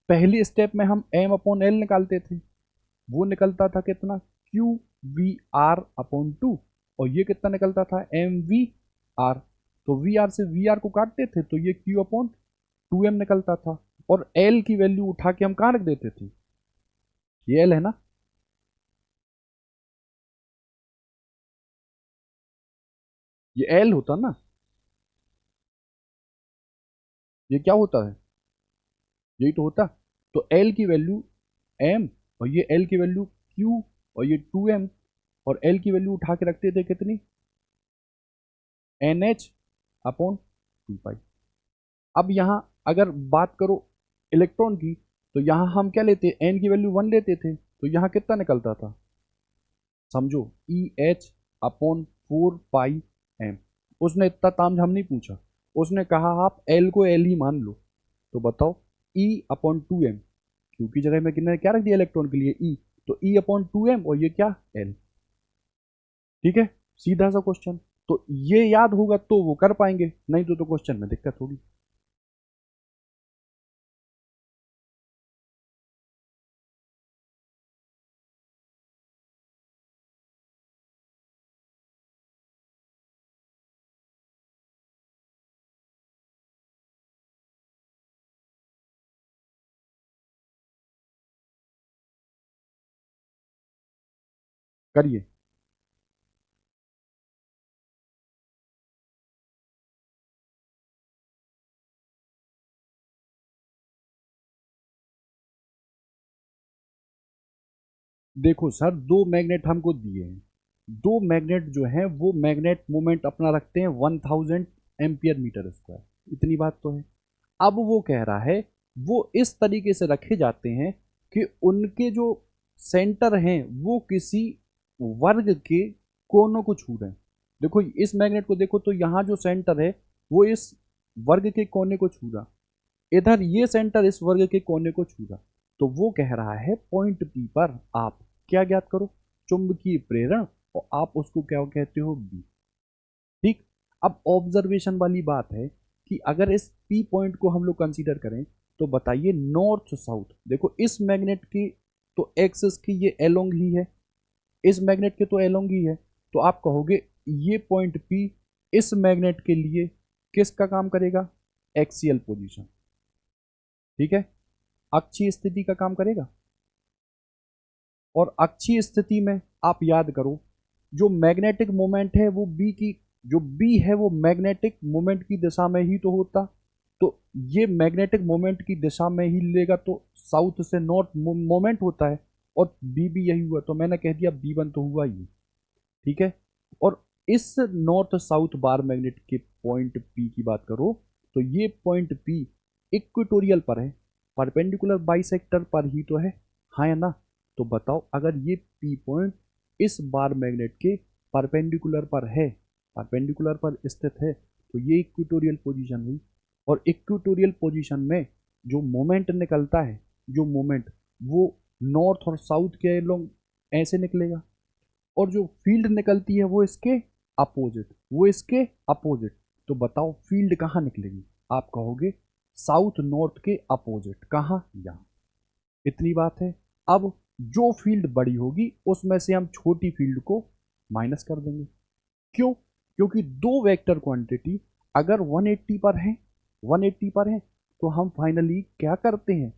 पहले स्टेप में हम एम अपॉन एल निकालते थे, वो निकलता था कितना, क्यू वी आर अपॉन 2, और ये कितना निकलता था, एम वी आर। तो वी आर से वी आर को काटते थे, तो ये क्यू अपॉन 2m निकलता था। और एल की वैल्यू उठा के हम कहाँ रख देते थे, ये एल है ना, ये एल होता ना, ये क्या होता है, यही तो होता। तो एल की वैल्यू एम, और ये एल की वैल्यू क्यू, और ये 2m, और एल की वैल्यू उठा के रखते थे कितनी, एन एच अपॉन 2 पाई। अब यहाँ अगर बात करो इलेक्ट्रॉन की, तो यहाँ हम क्या लेते, एन की वैल्यू 1 लेते थे, तो यहाँ कितना निकलता था, समझो, E H upon 4 pi M. उसने इतना तामझाम नहीं पूछा, उसने कहा आप एल को एल ही मान लो। तो बताओ, ई अपॉन 2m, क्यू की जगह में कितने क्या रख दिया इलेक्ट्रॉन के लिए, ई, तो ई अपॉन 2m, और ये क्या, एल। ठीक है, सीधा सा क्वेश्चन। तो ये याद होगा तो वो कर पाएंगे, नहीं तो क्वेश्चन में दिक्कत होगी। करिए। देखो सर, दो मैग्नेट हमको दिए हैं, दो मैग्नेट जो हैं वो मैग्नेट मोमेंट अपना रखते हैं 1000 एम्पियर मीटर स्क्वायर, इतनी बात तो है। अब वो कह रहा है वो इस तरीके से रखे जाते हैं कि उनके जो सेंटर हैं वो किसी वर्ग के कोनों को छू रहे हैं। देखो इस मैग्नेट को देखो तो यहाँ जो सेंटर है वो इस वर्ग के कोने को छू रहा, इधर ये सेंटर इस वर्ग के कोने को छू रहा। तो वो कह रहा है पॉइंट पी पर आप क्या ज्ञात करो, चुंबकीय प्रेरण, और आप उसको क्या कहते हो, बी। ठीक। अब ऑब्जर्वेशन वाली बात है कि अगर इस पी पॉइंट को हम लोग कंसीडर करें तो बताइए नॉर्थ साउथ, देखो इस मैग्नेट की तो एक्सिस की ये एलोंग ही है, इस मैग्नेट के तो एलोंग ही है, तो आप कहोगे ये पॉइंट पी इस मैग्नेट के लिए किसका काम करेगा, एक्सियल पोजीशन। ठीक है, अक्षीय स्थिति का काम करेगा। और अक्षीय स्थिति में आप याद करो जो मैग्नेटिक मोमेंट है वो बी की, जो बी है वो मैग्नेटिक मोमेंट की दिशा में ही तो होता, तो ये मैग्नेटिक मोमेंट की दिशा में ही लेगा तो साउथ से नॉर्थ मोमेंट होता है, और बी भी यही हुआ, तो मैंने कह दिया बी वन तो हुआ ही। ठीक है। और इस नॉर्थ साउथ बार मैग्नेट के पॉइंट पी की बात करो तो ये पॉइंट पी इक्वेटोरियल पर है, परपेंडिकुलर बाइसेक्टर पर ही तो है, हाँ या ना। तो बताओ अगर ये पी पॉइंट इस बार मैग्नेट के परपेंडिकुलर पर है, परपेंडिकुलर पर स्थित है, तो ये इक्वेटोरियल पोजीशन हुई। और इक्वेटोरियल पोजीशन में जो मोमेंट निकलता है, जो मोमेंट वो नॉर्थ और साउथ के लोग ऐसे निकलेगा, और जो फील्ड निकलती है वो इसके अपोजिट, वो इसके अपोजिट। तो बताओ फील्ड कहाँ निकलेगी, आप कहोगे साउथ नॉर्थ के अपोजिट, कहाँ, यहाँ। इतनी बात है। अब जो फील्ड बड़ी होगी उसमें से हम छोटी फील्ड को माइनस कर देंगे। क्यों? क्योंकि दो वेक्टर क्वांटिटी अगर 180 पर है, 180 पर है, तो हम फाइनली क्या करते हैं,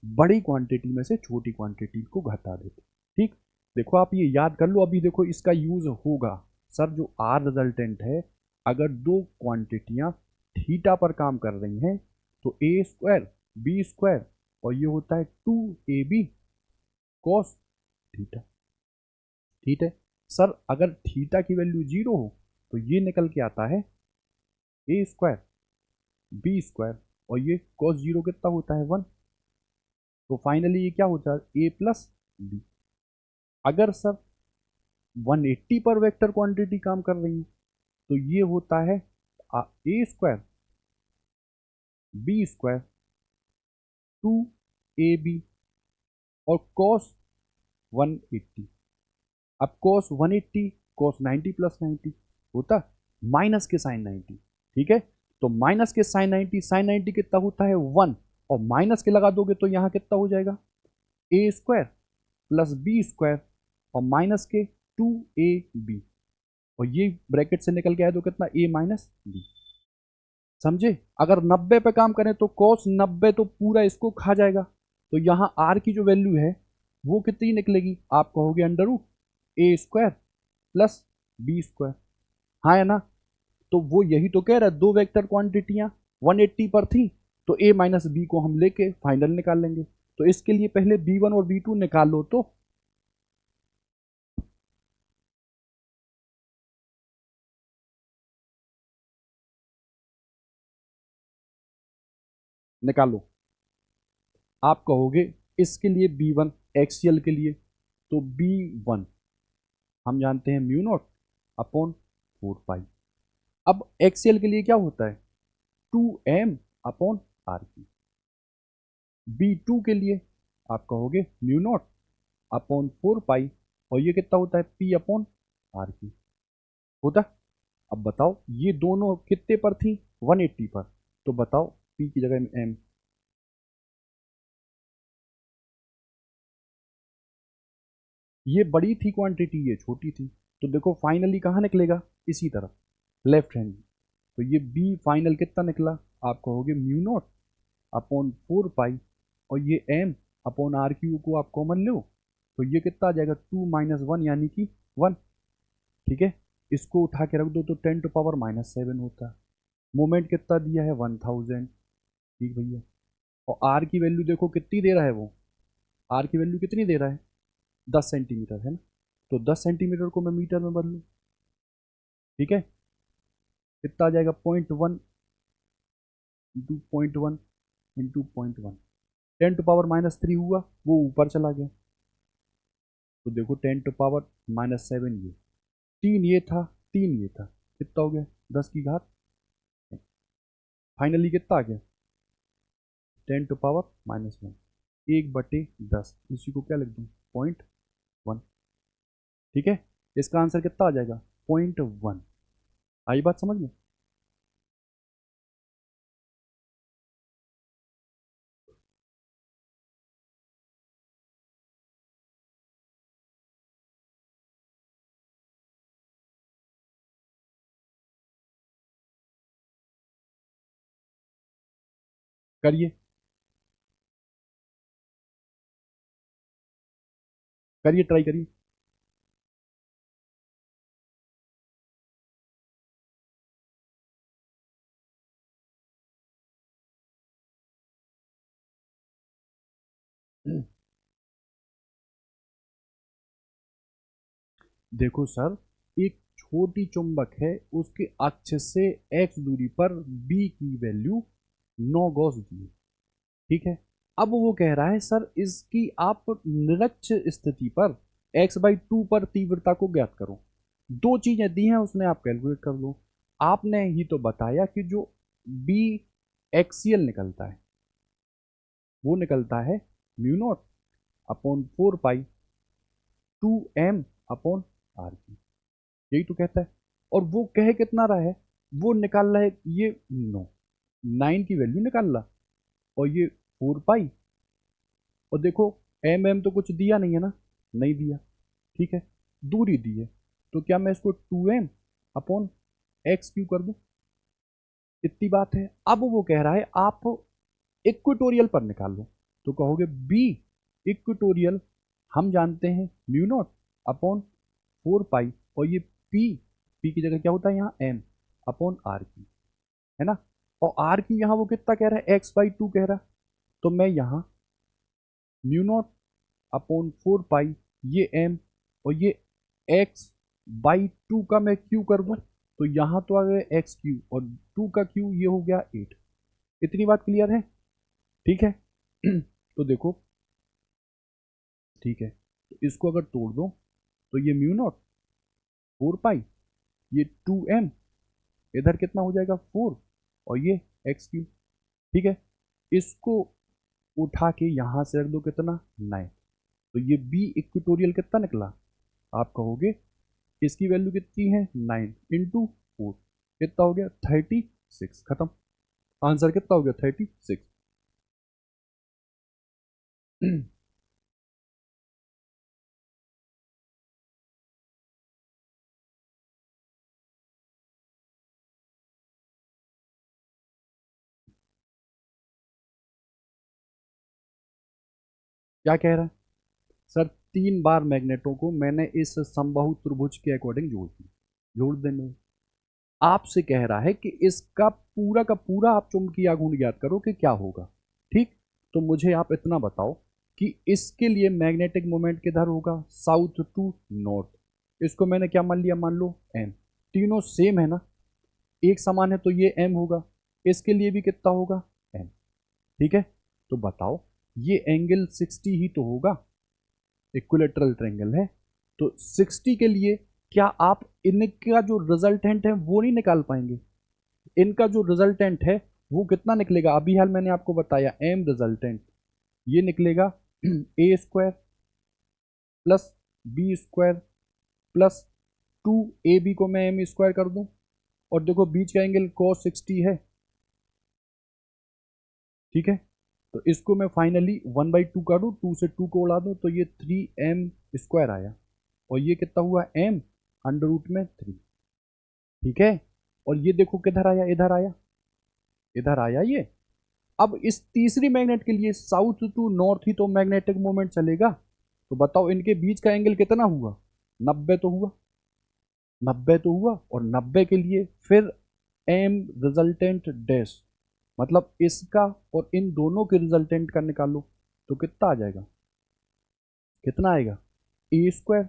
बड़ी क्वांटिटी में से छोटी क्वांटिटी को घटा देते। ठीक। देखो आप ये याद कर लो, अभी देखो इसका यूज होगा। सर जो आर रिजल्टेंट है, अगर दो क्वांटिटियां थीटा पर काम कर रही हैं तो ए स्क्वायर बी स्क्वायर, और ये होता है 2ab कॉस थीटा। ठीक है। सर अगर थीटा की वैल्यू 0 हो तो ये निकल के आता है ए स्क्वायर बी स्क्वायर, और ये कॉस 0 कितना होता है 1। तो फाइनली ये क्या होता है ए प्लस बी। अगर सर 180 पर वेक्टर क्वांटिटी काम कर रही है तो ये होता है ए स्क्वायर बी स्क्वायर 2ab और कॉस 180। अब कॉस 180 कॉस 90 प्लस 90 होता माइनस के साइन 90। ठीक है। तो माइनस के साइन 90 कितना होता है 1, और माइनस के लगा दोगे तो यहाँ कितना हो जाएगा ए स्क्वायर प्लस बी स्क्वायर और माइनस के 2ab, और ये ब्रैकेट से निकल के आया तो कितना ए माइनस बी। समझे? अगर 90 पे काम करें तो cos 90 तो पूरा इसको खा जाएगा, तो यहाँ r की जो वैल्यू है वो कितनी निकलेगी, आप कहोगे अंडर रूट ए स्क्वायर प्लस बी स्क्वायर, हाँ या ना। तो वो यही तो कह रहा है, दो वेक्टर क्वांटिटियां 180 पर थी तो a माइनस बी को हम लेके फाइनल निकाल लेंगे। तो इसके लिए पहले b1 और b2 निकाल लो, तो निकालो। आप कहोगे इसके लिए b1 एक्सियल के लिए, तो b1 हम जानते हैं म्यू नॉट अपॉन 4 पाई। अब एक्सियल के लिए क्या होता है 2m अपॉन आर की। b2 के लिए आप कहोगे म्यू नॉट अपॉन 4 पाई, और ये कितना होता है p अपॉन आर की होता। अब बताओ ये दोनों कितने पर थी 180 पर, तो बताओ p की जगह में m। ये बड़ी थी क्वांटिटी, ये छोटी थी, तो देखो फाइनली कहाँ निकलेगा, इसी तरफ लेफ्ट हैंड। तो ये b फाइनल कितना निकला, आप कहोगे म्यू नॉट अपॉन 4 पाई, और ये m अपॉन आर क्यू को आप कॉमन लो, तो ये कितना आ जाएगा 2 - 1 यानी कि 1। ठीक है। इसको उठा के रख दो तो 10⁻⁻7 होता है। मोमेंट कितना दिया है 1000। ठीक भैया। और आर की वैल्यू देखो कितनी दे रहा है वो, आर की वैल्यू कितनी दे रहा है 10 सेंटीमीटर है ना, तो 10 सेंटीमीटर को मैं मीटर में बदलूँ, ठीक है, कितना आ जाएगा 0.1 इंटू 0.1, 10⁻³ हुआ, वो ऊपर चला गया, तो देखो 10⁻⁷ ये, 3 ये था, 3 ये था, कितना हो गया 10⁻, फाइनली कितना आ गया 10⁻⁻1, 1/10, इसी को क्या लिख दूँ 0.1, ठीक है, इसका आंसर कितना आ जाएगा 0.1। आई बात समझ में? करिए, करिए, ट्राई करिए। देखो सर, एक छोटी चुंबक है, उसके अक्ष से x दूरी पर b की वैल्यू 9 गॉस दी है, ठीक है। अब वो कह रहा है सर इसकी आप निरक्ष स्थिति पर x/2 पर तीव्रता को ज्ञात करो। दो चीजें दी हैं उसने, आप कैलकुलेट कर लो। आपने ही तो बताया कि जो b एक्सियल निकलता है वो निकलता है μ0/4 पाई 2m/r की, यही तो कहता है। और वो कह कितना रहा है, वो निकाल रहा है ये 9 की वैल्यू निकाल रहा, और ये 4 पाई, और देखो एम तो कुछ दिया नहीं है ना, नहीं दिया, ठीक है, दूरी दी है, तो क्या मैं इसको 2m/x क्यू कर दूं, इतनी बात है। अब वो कह रहा है आप इक्वेटोरियल पर निकाल लो, तो कहोगे बी इक्वेटोरियल हम जानते हैं μ0/4 पाई, और ये पी की जगह क्या होता है यहाँ m/r की, है ना, और r की यहाँ वो कितना कह रहा है x/2 कह रहा, तो मैं यहाँ μ0/4 पाई ये m और ये x/2 का मैं q कर दूं, तो यहाँ तो आ गया x क्यू और 2 का q, ये हो गया 8। इतनी बात क्लियर है, ठीक है। तो देखो, ठीक है, तो इसको अगर तोड़ दो तो ये μ0/4 पाई, ये 2m, इधर कितना हो जाएगा 4, और ये x क्यू, ठीक है, इसको उठा के यहां से रख दो कितना 9, तो ये बी इक्वेटोरियल कितना निकला, आप कहोगे इसकी वैल्यू कितनी है 9 इंटू 4, कितना हो गया 36, खत्म, आंसर कितना हो गया 36। क्या कह रहा है सर, 3 बार मैग्नेटों को मैंने इस समबाहु त्रिभुज के अकॉर्डिंग जोड़ दिया, जोड़ देने, आपसे कह रहा है कि इसका पूरा का पूरा आप चुंबकीय आघूर्ण ज्ञात करो कि क्या होगा, ठीक। तो मुझे आप इतना बताओ कि इसके लिए मैग्नेटिक मोमेंट किधर होगा, साउथ टू नॉर्थ, इसको मैंने क्या मान लिया, मान लो एम, तीनों सेम है ना, एक समान है, तो ये एम होगा, इसके लिए भी कितना होगा एम, ठीक है। तो बताओ ये एंगल 60 ही तो होगा, इक्विलेटरल ट्रायंगल है, तो 60 के लिए क्या आप इनका जो रिजल्टेंट है वो नहीं निकाल पाएंगे, इनका जो रिजल्टेंट है वो कितना निकलेगा, अभी हाल मैंने आपको बताया एम रिजल्टेंट, ये निकलेगा a square plus b square plus 2ab को मैं एम स्क्वायर कर दूं, और देखो बीच का एंगल cos 60 है, ठीक है, तो इसको मैं फाइनली 1/2 कर दूं, 2 से 2 को उड़ा दूं, तो ये 3m² आया, और ये कितना हुआ m √3, ठीक है। और ये देखो किधर आया, इधर आया, इधर आया ये। अब इस तीसरी मैग्नेट के लिए साउथ टू नॉर्थ ही तो मैग्नेटिक मोमेंट चलेगा, तो बताओ इनके बीच का एंगल कितना हुआ, 90 तो हुआ, 90 तो हुआ, और 90 के लिए फिर एम रिजल्टेंट डैश, मतलब इसका और इन दोनों के रिजल्टेंट का निकालो, तो कितना आ जाएगा, कितना आएगा ए स्क्वायर,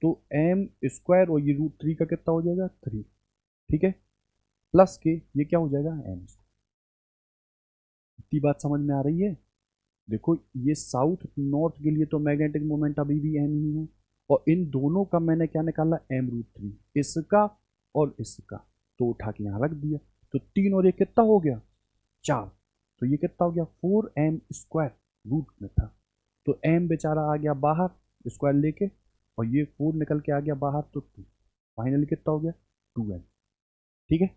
तो एम स्क्वायर और ये √3 का कितना हो जाएगा 3, ठीक है, प्लस के ये क्या हो जाएगा एम स्क्वायर। इतनी बात समझ में आ रही है? देखो ये साउथ नॉर्थ के लिए तो मैग्नेटिक मोमेंट अभी भी एम ही है, और इन दोनों का मैंने क्या निकाला m√3, इसका और इसका, तो उठा के यहाँ रख दिया, तो 3 और ये कितना हो गया 4, तो ये कितना हो गया 4m² रूट में था, तो m बेचारा आ गया बाहर स्क्वायर लेके, और ये 4 निकल के आ गया बाहर, तो 2, फाइनली कितना हो गया 2m, ठीक है।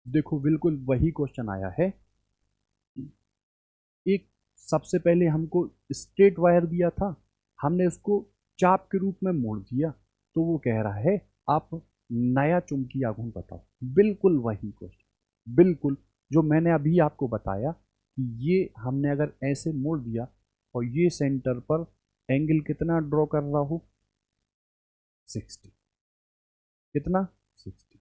देखो बिल्कुल वही क्वेश्चन आया है, एक सबसे पहले हमको स्ट्रेट वायर दिया था, हमने उसको चाप के रूप में मोड़ दिया, तो वो कह रहा है आप नया चुंबकीय आघूर्ण बताओ, बिल्कुल वही क्वेश्चन, बिल्कुल जो मैंने अभी आपको बताया कि ये हमने अगर ऐसे मोड़ दिया और ये सेंटर पर एंगल कितना ड्रॉ कर रहा हो 60, कितना 60,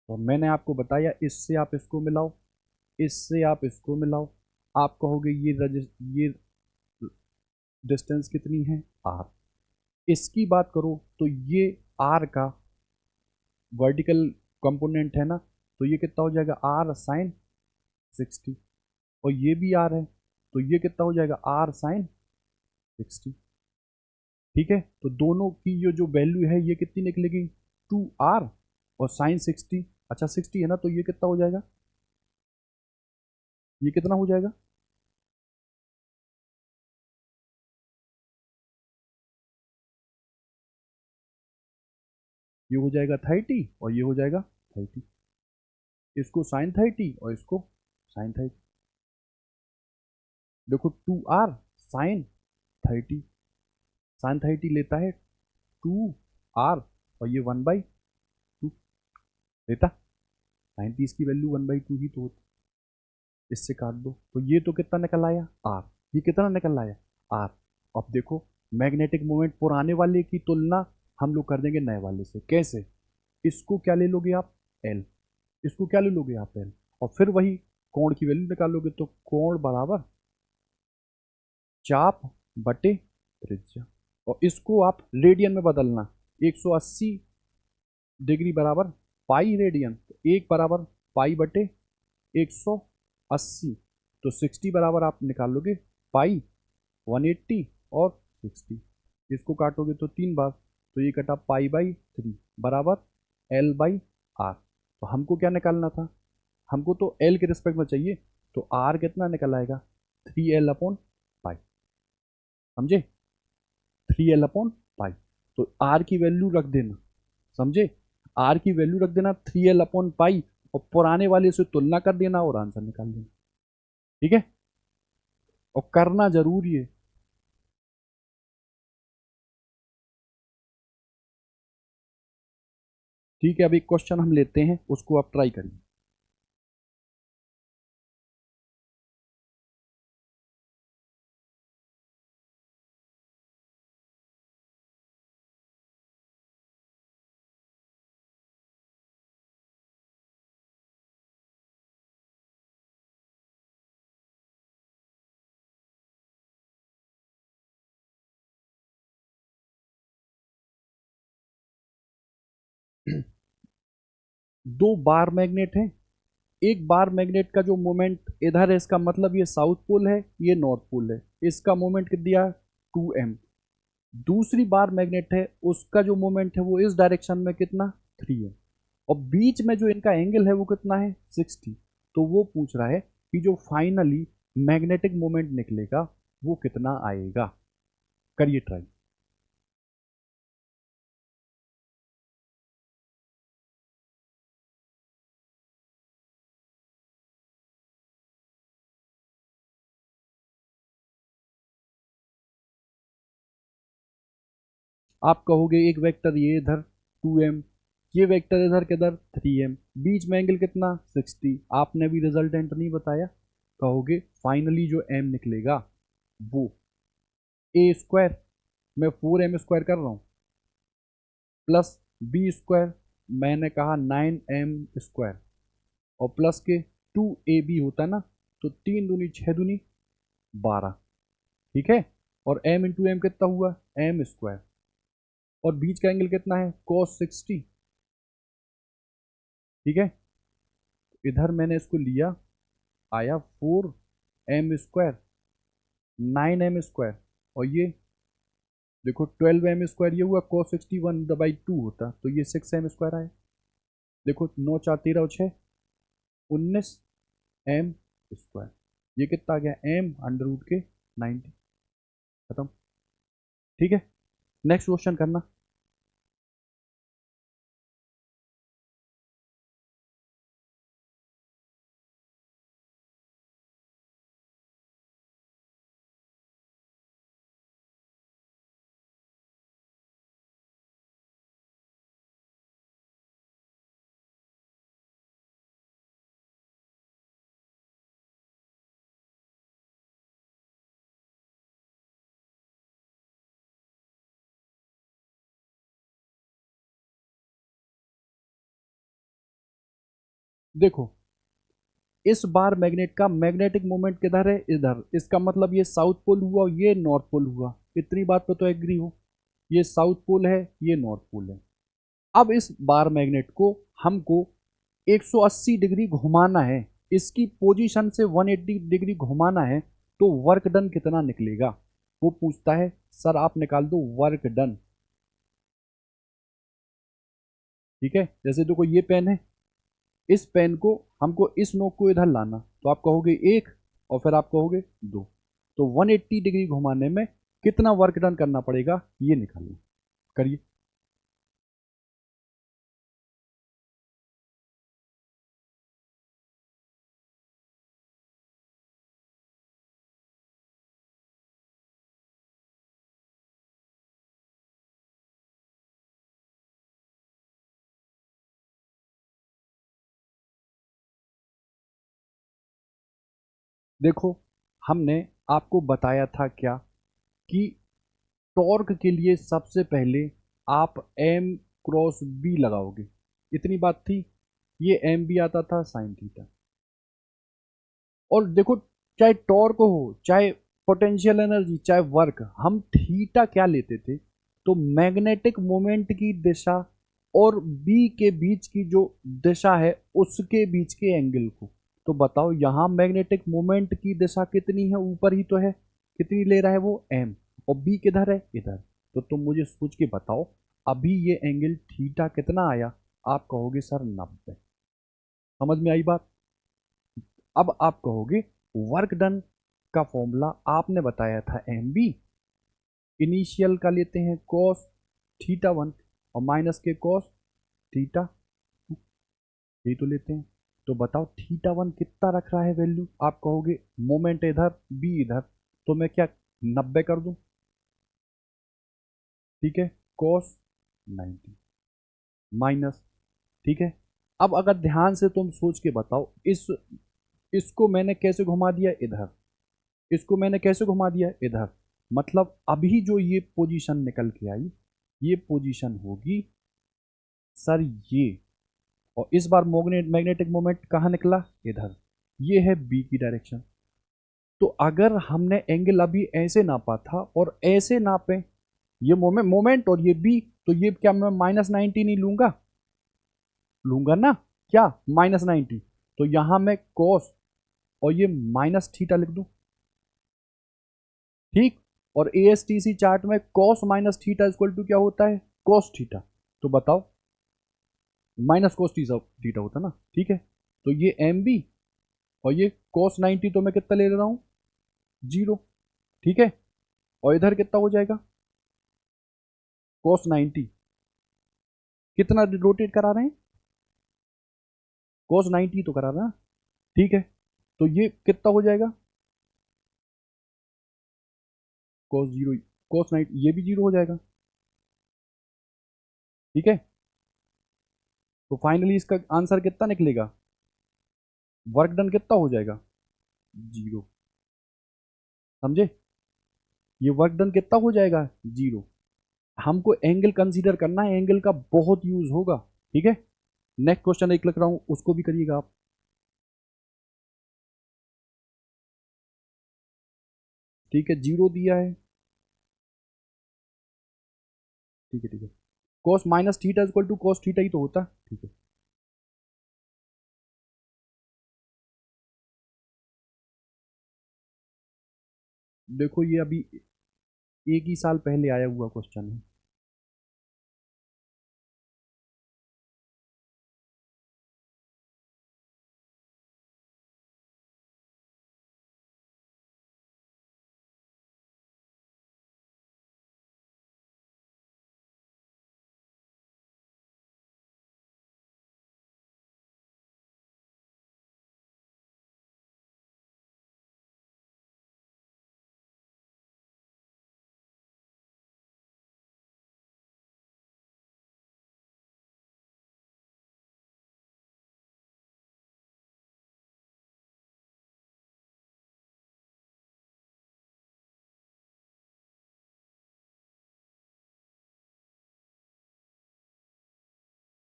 तो मैंने आपको बताया इससे आप इसको मिलाओ, इससे आप इसको मिलाओ, आप कहोगे ये डिस्टेंस कितनी है आर, इसकी बात करो तो ये आर का वर्टिकल कंपोनेंट है ना, तो ये कितना हो जाएगा आर साइन 60, और ये भी आर है, तो ये कितना हो जाएगा आर साइन 60, ठीक है, तो दोनों की ये जो वैल्यू है ये कितनी निकलेगी 2r और साइन 60, अच्छा 60 है ना, तो ये कितना हो जाएगा, ये कितना हो जाएगा, ये हो जाएगा 30 और ये हो जाएगा 30, इसको साइन 30 और इसको साइन 30, देखो 2r साइन 30, साइन 30 लेता है 2r और ये 1/2 लेता, 90 की वैल्यू 1/2 ही तो होती, इससे काट दो, तो ये तो कितना निकल आया आर, ये कितना निकल आया आर। अब देखो मैग्नेटिक मोमेंट पुराने वाले की तुलना हम लोग कर देंगे नए वाले से, कैसे, इसको क्या ले लोगे आप एल, इसको क्या ले लोगे आप एल, और फिर वही कोण की वैल्यू निकालोगे, तो कोण बराबर चाप बटे त्रिज्या, और इसको आप रेडियन में बदलना, 180 डिग्री बराबर पाई रेडियन, तो 1 बराबर पाई बटे 180, तो 60 बराबर आप निकालोगे पाई 180 और 60, इसको काटोगे तो 3 बार, तो ये कटा पाई/3 बराबर L/r, तो हमको क्या निकालना था, हमको तो L के रिस्पेक्ट में चाहिए, तो R कितना निकल आएगा 3L/पाई, समझे, 3L/पाई, तो R की वैल्यू रख देना, समझे, R की वैल्यू रख देना 3L/पाई, और पुराने वाले से तुलना कर देना और आंसर निकाल देना, ठीक है, और करना जरूरी है। ठीक है, अब एक क्वेश्चन हम लेते हैं, उसको आप ट्राई करिए। दो बार मैग्नेट हैं, एक बार मैग्नेट का जो मोमेंट इधर है, इसका मतलब ये साउथ पोल है, ये नॉर्थ पोल है, इसका मोमेंट कितना दिया 2m, दूसरी बार मैग्नेट है, उसका जो मोमेंट है वो इस डायरेक्शन में कितना 3m, और बीच में जो इनका एंगल है वो कितना है 60, तो वो पूछ रहा है कि जो फाइनली मैग्नेटिक मोमेंट निकलेगा वो कितना आएगा, करिए ट्राई। आप कहोगे एक वेक्टर ये इधर 2m, ये वेक्टर इधर किधर 3m, बीच में एंगल कितना 60, आपने भी रिजल्टेंट नहीं बताया, कहोगे फाइनली जो m निकलेगा वो a² मैं 4m² कर रहा हूँ प्लस b² मैंने कहा 9m² और प्लस के 2ab होता है ना, तो 3 दूनी 6 दूनी 12, ठीक है। और m इंटू एम कितना हुआ, m²। और बीच का एंगल कितना है, cos 60, ठीक है। इधर मैंने इसको लिया, आया 4m², 9m², और ये देखो 12m², ये हुआ cos 61/2 होता, तो ये 6m² आया। देखो 9 4 13 और 6 19m², ये कितना आ गया, m√90। खत्म, ठीक है। नेक्स्ट क्वेश्चन करना। देखो इस बार मैग्नेट का मैग्नेटिक मोमेंट किधर है, इधर। इसका मतलब ये साउथ पोल हुआ और ये नॉर्थ पोल हुआ, इतनी बात पे तो एग्री हो। ये साउथ पोल है, ये नॉर्थ पोल है। अब इस बार मैग्नेट को हमको 180 डिग्री घुमाना है, इसकी पोजीशन से 180 डिग्री घुमाना है, तो वर्क डन कितना निकलेगा, वो पूछता है। सर आप निकाल दो वर्क डन, ठीक है। जैसे देखो ये पेन है, इस पेन को हमको इस नोक को इधर लाना, तो आप कहोगे 1 और फिर आप कहोगे 2, तो 180 डिग्री घुमाने में कितना वर्क डन करना पड़ेगा, ये निकालिए, करिए। देखो हमने आपको बताया था क्या, कि टॉर्क के लिए सबसे पहले आप m क्रॉस b लगाओगे, इतनी बात थी। ये m भी आता था साइन थीटा। और देखो चाहे टॉर्क हो, चाहे पोटेंशियल एनर्जी, चाहे वर्क, हम थीटा क्या लेते थे, तो मैग्नेटिक मोमेंट की दिशा और बी के बीच की जो दिशा है उसके बीच के एंगल को। तो बताओ यहाँ मैग्नेटिक मोमेंट की दिशा कितनी है, ऊपर ही तो है, कितनी ले रहा है वो m, और b किधर है, इधर। तो तुम मुझे सोच के बताओ अभी ये एंगल थीटा कितना आया, आप कहोगे सर 90। समझ में आई बात। अब आप कहोगे वर्क डन का फॉर्मूला आपने बताया था mb, इनिशियल का लेते हैं cos थीटा 1 और माइनस के cos थीटा 2, यही तो लेते हैं। तो बताओ थीटा 1 कितना रख रहा है वैल्यू, आप कहोगे मोमेंट इधर b इधर, तो मैं क्या 90 कर दूं, ठीक है, cos 90 माइनस, ठीक है। अब अगर ध्यान से तुम सोच के बताओ, इसको मैंने कैसे घुमा दिया इधर, इसको मैंने कैसे घुमा दिया इधर, मतलब अभी जो ये पोजीशन निकल के आई, ये पोजीशन होगी सर ये। और इस बार मैग्नेटिक मोमेंट कहाँ निकला, इधर। ये है बी की डायरेक्शन। तो अगर हमने एंगल अभी ऐसे नापा था और ऐसे नापे, ये मोमेंट और ये बी, तो ये क्या मैं -90 नहीं लूंगा, लूंगा ना, क्या -90। तो यहां मैं cos और ये माइनस थीटा लिख दूं, ठीक। और एएसटीसी चार्ट में cos minus theta equal to क्या होता है, cos थीटा। तो बताओ माइनस cos थीटा होता है ना, ठीक है। तो ये एम बी और ये cos 90, तो मैं कितना ले रहा हूं, 0, ठीक है। और इधर कितना हो जाएगा, cos 90 कितना रोटेट करा रहे हैं, cos 90 तो करा रहा है, ठीक है। तो ये कितना हो जाएगा, cos 0, cos 90 ये भी 0 हो जाएगा, ठीक है। तो फाइनली इसका आंसर कितना निकलेगा, वर्क डन कितना हो जाएगा, 0। समझे, ये वर्क डन कितना हो जाएगा, 0। हमको एंगल कंसीडर करना है, एंगल का बहुत यूज होगा। ठीक है, नेक्स्ट क्वेश्चन एक लिख रहा हूं, उसको भी करिएगा आप। ठीक है, 0 दिया है। ठीक है, ठीक है, cos minus theta equal to cos theta ही तो होता। ठीक है, देखो ये अभी एक ही साल पहले आया हुआ क्वेश्चन है।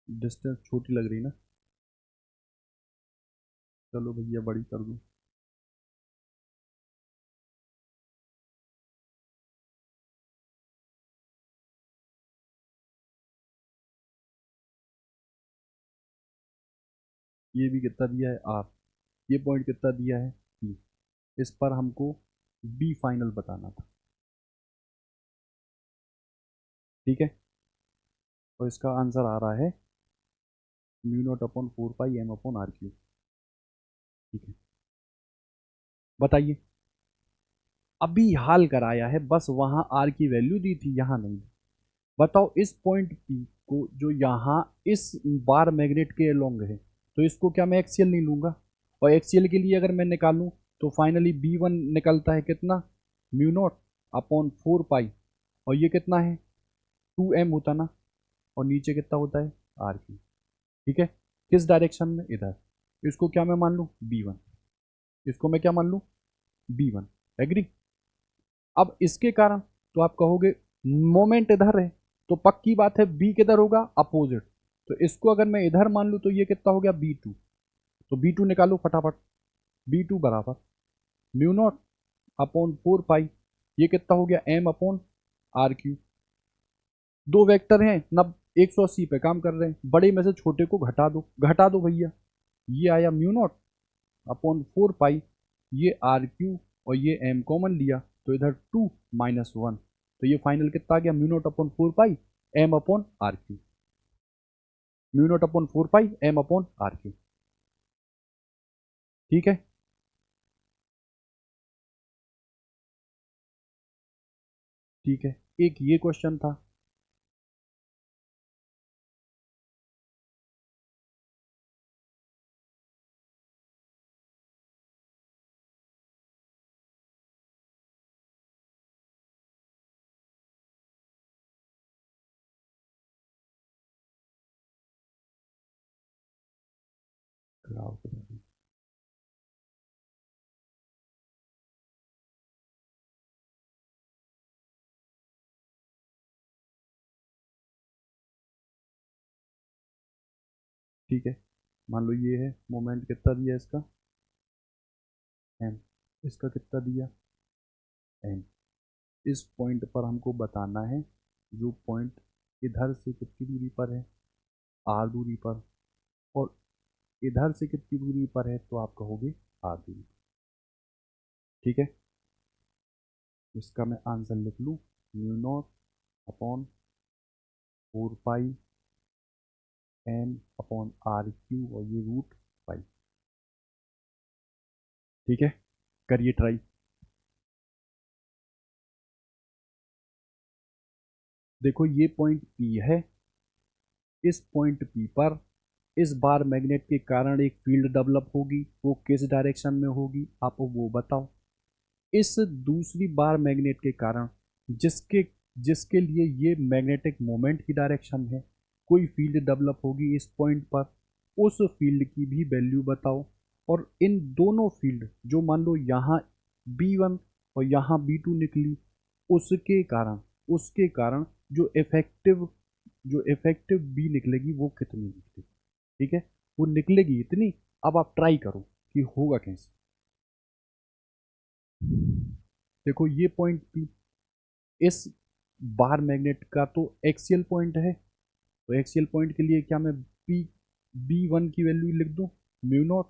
डिस्टेंस छोटी लग रही ना, चलो भैया बड़ी कर दूं। ये भी कितना दिया है आर, ये पॉइंट कितना दिया है पी, इस पर हमको बी फाइनल बताना था। ठीक है, और इसका आंसर आ रहा है mu naught upon 4 pi M upon R Q. ठीक है, बताइए, अभी हाल कराया है, बस वहां आर की वैल्यू दी थी, यहां नहीं दी। बताओ इस पॉइंट पी को जो यहाँ इस बार मैग्नेट के अलोंग है, तो इसको क्या मैं एक्सियल नहीं लूंगा? और एक्सियल के लिए अगर मैं निकालूं तो फाइनली बी वन निकलता है कितना, म्यू नॉट अपॉन 4 पाई, और ये कितना है 2m होता ना, और नीचे कितना होता है आर क्यू। ठीक है, किस डायरेक्शन में, इधर। इसको क्या मैं मान लूँ बी वन, इसको मैं क्या मान लूँ बी वन। एग्री? अब इसके कारण तो आप कहोगे मोमेंट इधर है, तो पक्की बात है बी किधर होगा, अपोजिट। तो इसको अगर मैं इधर मान लूँ तो ये कितना हो गया बी टू, तो बी टू निकालो फटाफट। बी टू बराबर म्यू नॉट अपॉन 4 पाई, ये कितना हो गया एम अपॉन आर क्यू। दो वेक्टर हैं नब 180 पे काम कर रहे हैं, बड़े में से छोटे को घटा दो, घटा दो भैया। ये आया म्यू नॉट अपॉन 4 पाई, ये आर क्यू और ये एम कॉमन लिया, तो इधर 2 - 1, तो ये फाइनल कितना आ गया mu naught upon 4 pi M upon R Q. Mu naught upon 4 pi M upon R Q. ठीक है, ठीक है, एक ये क्वेश्चन था। ठीक है, मान लो ये है मोमेंट, कितना दिया इसका एम, इसका कितना दिया एम। इस पॉइंट पर हमको बताना है, जो पॉइंट इधर से कितनी दूरी पर है आर दूरी पर, और इधर से कितनी दूरी पर है, तो आप कहोगे आर दूरी। ठीक है, इसका मैं आंसर लिख लूँ mu naught upon 4 pi M upon R Q, और ये √पाई। ठीक है, करिए ट्राई। देखो ये पॉइंट पी है, इस पॉइंट पी पर इस बार मैग्नेट के कारण एक फील्ड डेवलप होगी, वो किस डायरेक्शन में होगी आप वो बताओ। इस दूसरी बार मैग्नेट के कारण जिसके जिसके लिए ये मैग्नेटिक मोमेंट की डायरेक्शन है, कोई फील्ड डेवलप होगी इस पॉइंट पर, उस फील्ड की भी वैल्यू बताओ। और इन दोनों फील्ड जो मान लो यहाँ B1 और यहाँ B2 निकली, उसके कारण जो इफेक्टिव जो इफेक्टिव बी निकलेगी वो कितनी निकलेगी, ठीक है, वो निकलेगी इतनी। अब आप ट्राई करो कि होगा कैसे। देखो ये पॉइंट पी, इस बार मैग्नेट का तो एक्सियल पॉइंट है, तो एक्सियल पॉइंट के लिए क्या मैं पी बी वन की वैल्यू लिख दूं, म्यू नॉट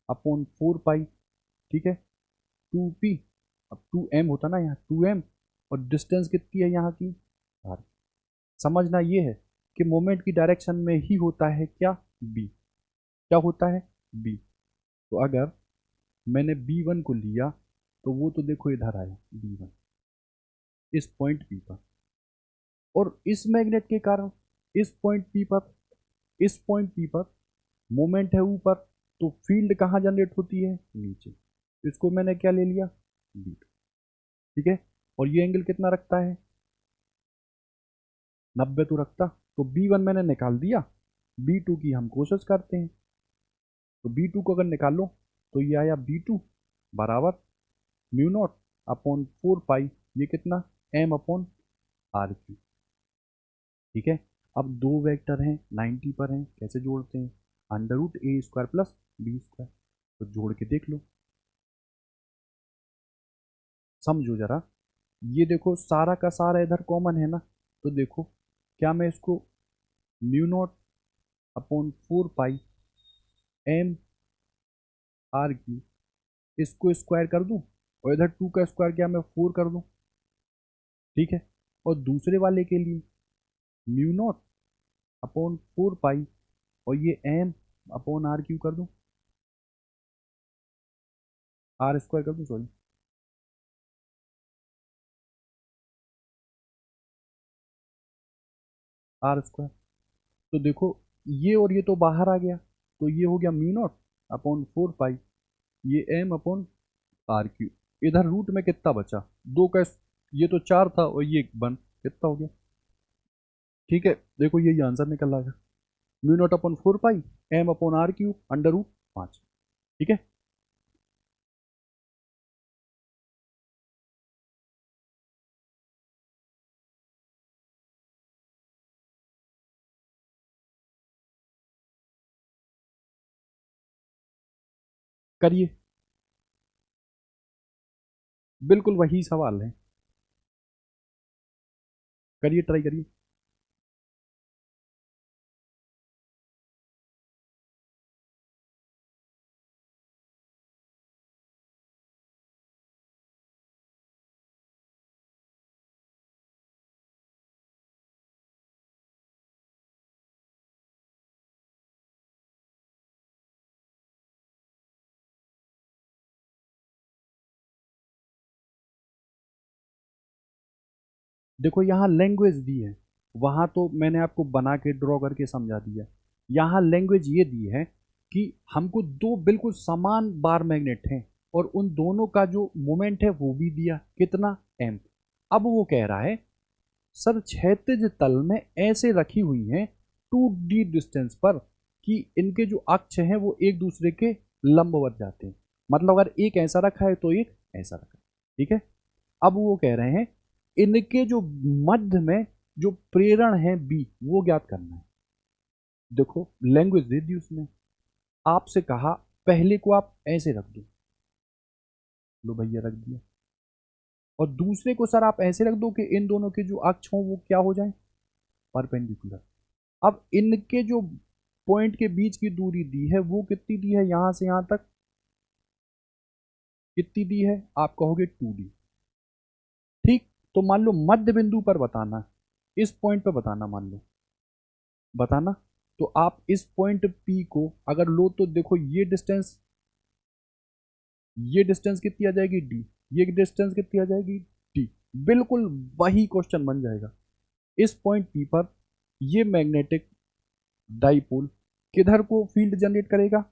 अपॉन 4 पाई, ठीक है, 2 पी, अब 2 एम होता ना यहाँ, 2 एम, और डिस्टेंस कितनी है यहाँ की, आर। समझना ये है कि मोमेंट की डायरेक्शन में ही होता है क्या, बी, क्या होता है, बी। तो अगर मैंने बी वन को लिया तो वो तो देखो इधर आया बी वन, इस पॉइंट पी पर, और इस मैग्नेट के कारण इस पॉइंट पी पर, इस पॉइंट पी पर मोमेंट है ऊपर, तो फील्ड कहाँ जनरेट होती है, नीचे। इसको मैंने क्या ले लिया, बी, ठीक है, और ये एंगल कितना रखता है, 90 तो रखता। तो बी वन मैंने निकाल दिया, बी टू की हम कोशिश करते हैं। तो बी टू को अगर निकालो तो ये आया बी टू बराबर म्यू नॉट अपॉन 4 पाई, ये कितना, एम अपॉन आर क्यू, ठीक है। अब दो वेक्टर हैं 90 पर हैं, कैसे जोड़ते हैं, अंडर रूट ए स्क्वायर प्लस बी स्क्वायर, तो जोड़ के देख लो, समझो जरा। ये देखो सारा का सारा इधर कॉमन है ना, तो देखो क्या मैं इसको mu naught upon 4 pi M R Q, इसको स्क्वायर कर दूं, और इधर 2 का स्क्वायर क्या मैं 4 कर दूं, ठीक है। और दूसरे वाले के लिए म्यू नॉट अपॉन 4 पाई, और ये एम अपॉन आर क्यू कर दूं, आर स्क्वायर कर दूं, सॉरी, आर स्क्वायर। तो देखो ये और ये तो बाहर आ गया, तो ये हो गया म्यू नॉट अपॉन 4 पाई, ये एम अपॉन आर क्यू। इधर रूट में कितना बचा, दो का ये तो 4 था और ये 1 कितना हो गया, ठीक है। देखो यही आंसर निकल आएगा, mu naught upon 4 pi M upon R Q under root 5, ठीक है। करिए, बिल्कुल वही सवाल है, करिए, ट्राई करिए। देखो यहाँ लैंग्वेज दी है, वहां तो मैंने आपको बना के ड्रॉ करके समझा दिया। यहाँ लैंग्वेज ये दी है कि हमको दो बिल्कुल समान बार मैग्नेट हैं, और उन दोनों का जो मोमेंट है वो भी दिया कितना, एम। अब वो कह रहा है सर क्षैतिज तल में ऐसे रखी हुई हैं 2D डिस्टेंस पर कि इनके जो अक्ष हैं वो एक दूसरे के लंबवत जाते हैं, मतलब अगर एक ऐसा रखा है तो एक ऐसा रखा है, ठीक है। अब वो कह रहे हैं इनके जो मध्य में जो प्रेरण है बी वो ज्ञात करना है। देखो लैंग्वेज दे दी उसने, आपसे कहा पहले को आप ऐसे रख दो, लो भैया रख दिया, और दूसरे को सर आप ऐसे रख दो कि इन दोनों के जो अक्ष हों वो क्या हो जाए, परपेंडिकुलर। अब इनके जो पॉइंट के बीच की दूरी दी है वो कितनी दी है, यहां से यहां तक कितनी दी है, आप कहोगे 2D, ठीक। तो मान लो मध्य बिंदु पर बताना, इस पॉइंट पर बताना, मान लो बताना, तो आप इस पॉइंट P को अगर लो तो देखो ये डिस्टेंस कितनी आ जाएगी D, ये डिस्टेंस कितनी आ जाएगी D, बिल्कुल वही क्वेश्चन बन जाएगा। इस पॉइंट P पर ये मैग्नेटिक डाइपोल किधर को फील्ड जनरेट करेगा,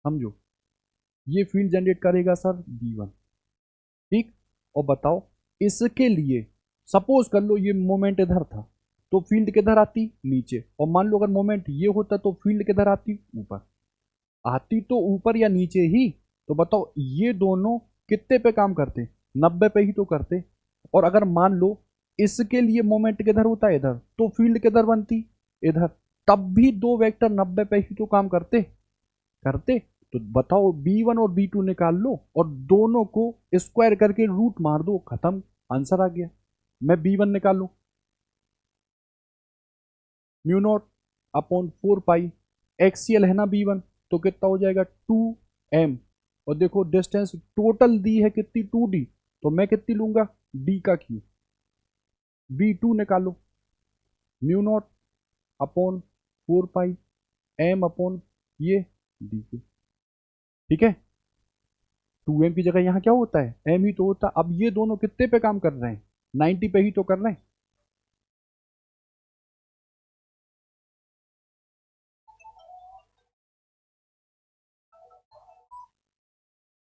समझो, ये फील्ड जनरेट करेगा सर B1, ठीक। और बताओ इसके लिए सपोज कर लो ये मोमेंट इधर था, तो फील्ड किधर आती, नीचे, और मान लो अगर मोमेंट ये होता तो फील्ड किधर आती, ऊपर, आती तो ऊपर या नीचे ही। तो बताओ ये दोनों कितने पे काम करते, 90 पे ही तो करते। और अगर मान लो इसके लिए मोमेंट किधर होता है, इधर, तो फील्ड किधर बनती, इधर, तब भी दो वेक्टर 90 पे ही तो काम करते करते। तो बताओ B1 और B2 निकाल लो और दोनों को स्क्वायर करके रूट मार दो, खत्म, आंसर आ गया। मैं B1 निकालू, म्यू नॉट अपॉन 4 पाई, एक्सीएल है ना B1, तो कितना हो जाएगा 2m। और देखो डिस्टेंस टोटल दी है कितनी, 2d, तो मैं कितनी लूंगा, d का क्यूब। B2 निकालो, म्यू नॉट अपॉन 4 पाई m अपॉन ये d क्यूब। ठीक है, 2m की जगह यहाँ क्या होता है, m ही तो होता। अब ये दोनों कितने पे काम कर रहे हैं, 90 पे ही तो कर रहे हैं।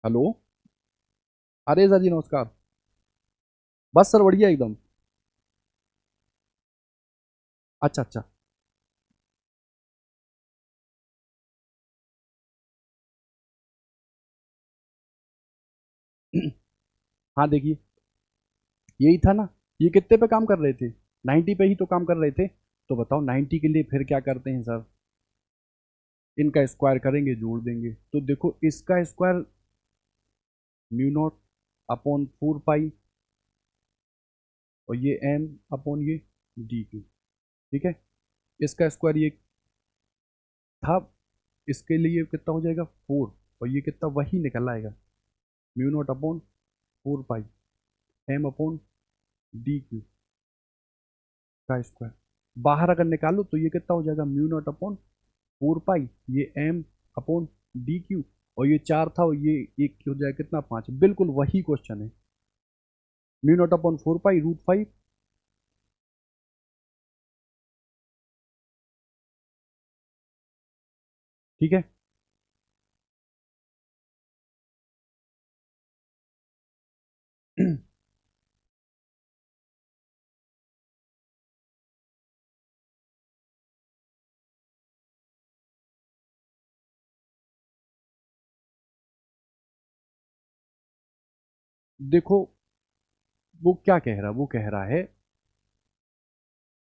हेलो, अरे सर जी नमस्कार। बस सर बढ़िया एकदम। अच्छा अच्छा। हाँ देखिए, यही था ना, ये कितने पे काम कर रहे थे, 90 पे ही तो काम कर रहे थे। तो बताओ 90 के लिए फिर क्या करते हैं सर, इनका स्क्वायर करेंगे, जोड़ देंगे। तो देखो इसका स्क्वायर म्यू नॉट अपॉन 4 पाई और ये m अपॉन ये डी क्यू। ठीक है, इसका स्क्वायर ये था, इसके लिए कितना हो जाएगा 4, और ये कितना वही निकल आएगा, म्यू नॉट अपॉन 4 पाई m अपॉन डी क्यू का स्क्वायर। बाहर अगर निकालो तो ये कितना हो जाएगा, म्यू नॉट अपॉन 4 पाई, ये m अपॉन डी क्यू, और ये 4 था और ये एक हो जाएगा कितना, 5। बिल्कुल वही क्वेश्चन है, mu naught upon 4 pi root 5। ठीक है। देखो वो क्या कह रहा, वो कह रहा है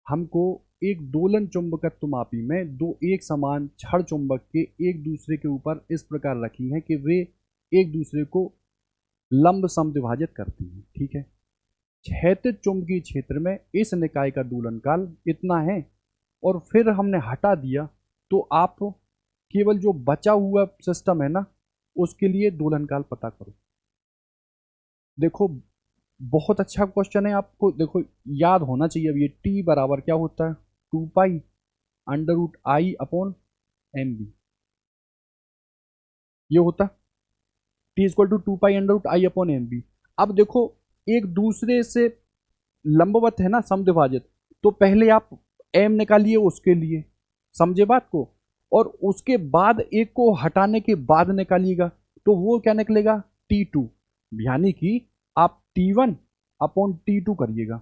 हमको एक दोलन चुंबकत्व मापी में दो एक समान छड़ चुंबक के एक दूसरे के ऊपर इस प्रकार रखी हैं कि वे एक दूसरे को लंब समद्विभाजित करती हैं। ठीक है, क्षैतिज चुंबकीय क्षेत्र में इस निकाय का दोलन काल इतना है, और फिर हमने हटा दिया, तो आप केवल जो बचा हुआ सिस्टम है ना, उसके लिए दोलन काल पता करो। देखो बहुत अच्छा क्वेश्चन है, आपको देखो याद होना चाहिए। अब ये टी बराबर क्या होता है, 2 pi under root I upon M B, ये होता T equal to 2 pi under root I upon M B. अब देखो एक दूसरे से लंबवत है ना समद्विभाजित, तो पहले आप एम निकालिए उसके लिए, समझे बात को, और उसके बाद एक को हटाने के बाद निकालिएगा, तो वो क्या निकलेगा, T2। यानी कि आप T1 अपॉन T2 करिएगा।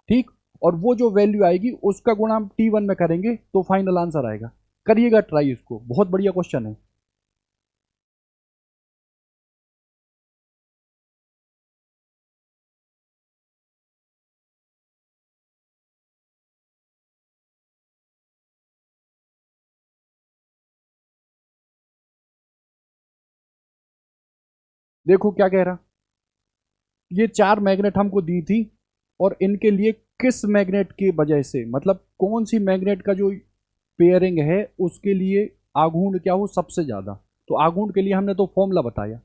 ठीक, और वो जो वैल्यू आएगी उसका गुणा हम T1 में करेंगे तो फाइनल आंसर आएगा। करिएगा ट्राई इसको, बहुत बढ़िया क्वेश्चन है। देखो क्या कह रहा, ये 4 मैग्नेट हमको दी थी, और इनके लिए किस मैग्नेट की वजह से, मतलब कौन सी मैग्नेट का जो पेयरिंग है उसके लिए आघूर्ण क्या हो सबसे ज्यादा। तो आघूर्ण के लिए हमने तो फॉर्मूला बताया।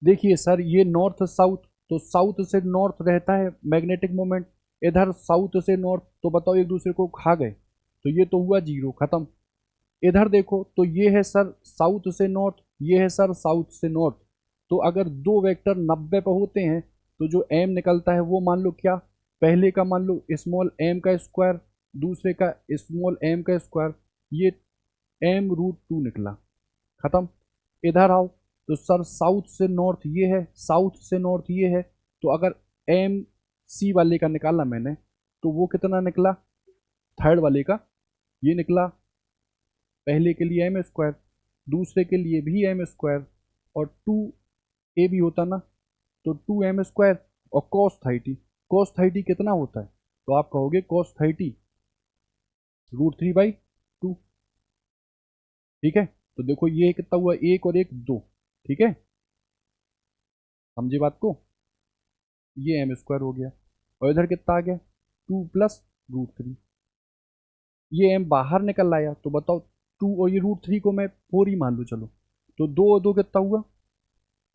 देखिए सर ये नॉर्थ साउथ, तो साउथ से नॉर्थ रहता है मैग्नेटिक मोमेंट, इधर साउथ से नॉर्थ, तो बताओ एक दूसरे को खा गए, तो ये तो हुआ जीरो, खत्म। इधर देखो तो ये है सर साउथ से नॉर्थ, ये है सर साउथ से नॉर्थ, तो अगर दो वेक्टर 90 पे होते हैं तो जो एम निकलता है वो मान लो क्या, पहले का मान लो स्मॉल एम का स्क्वायर, दूसरे का स्मॉल एम का स्क्वायर, ये एम रूट 2 निकला, खत्म। इधर आओ तो सर साउथ से नॉर्थ ये है, साउथ से नॉर्थ ये है, तो अगर एम सी वाले का निकाला मैंने, तो वो कितना निकला, थर्ड वाले का ये निकला, पहले के लिए एम स्क्वायर, दूसरे के लिए भी एम स्क्वायर, और 2 ए भी होता ना, तो 2m स्क्वायर, और cos 30 कितना होता है? तो आप कहोगे cos 30 √3/2। ठीक है, तो देखो ये कितना हुआ, एक और एक दो। ठीक है, समझे बात को? ये m² हो गया, और इधर कितना आ गया, 2 + √3। ये m बाहर निकल आया, तो बताओ 2 और ये √3 को मैं 4 ही मान लूँ, चलो। तो 2 और 2 कितना हुआ,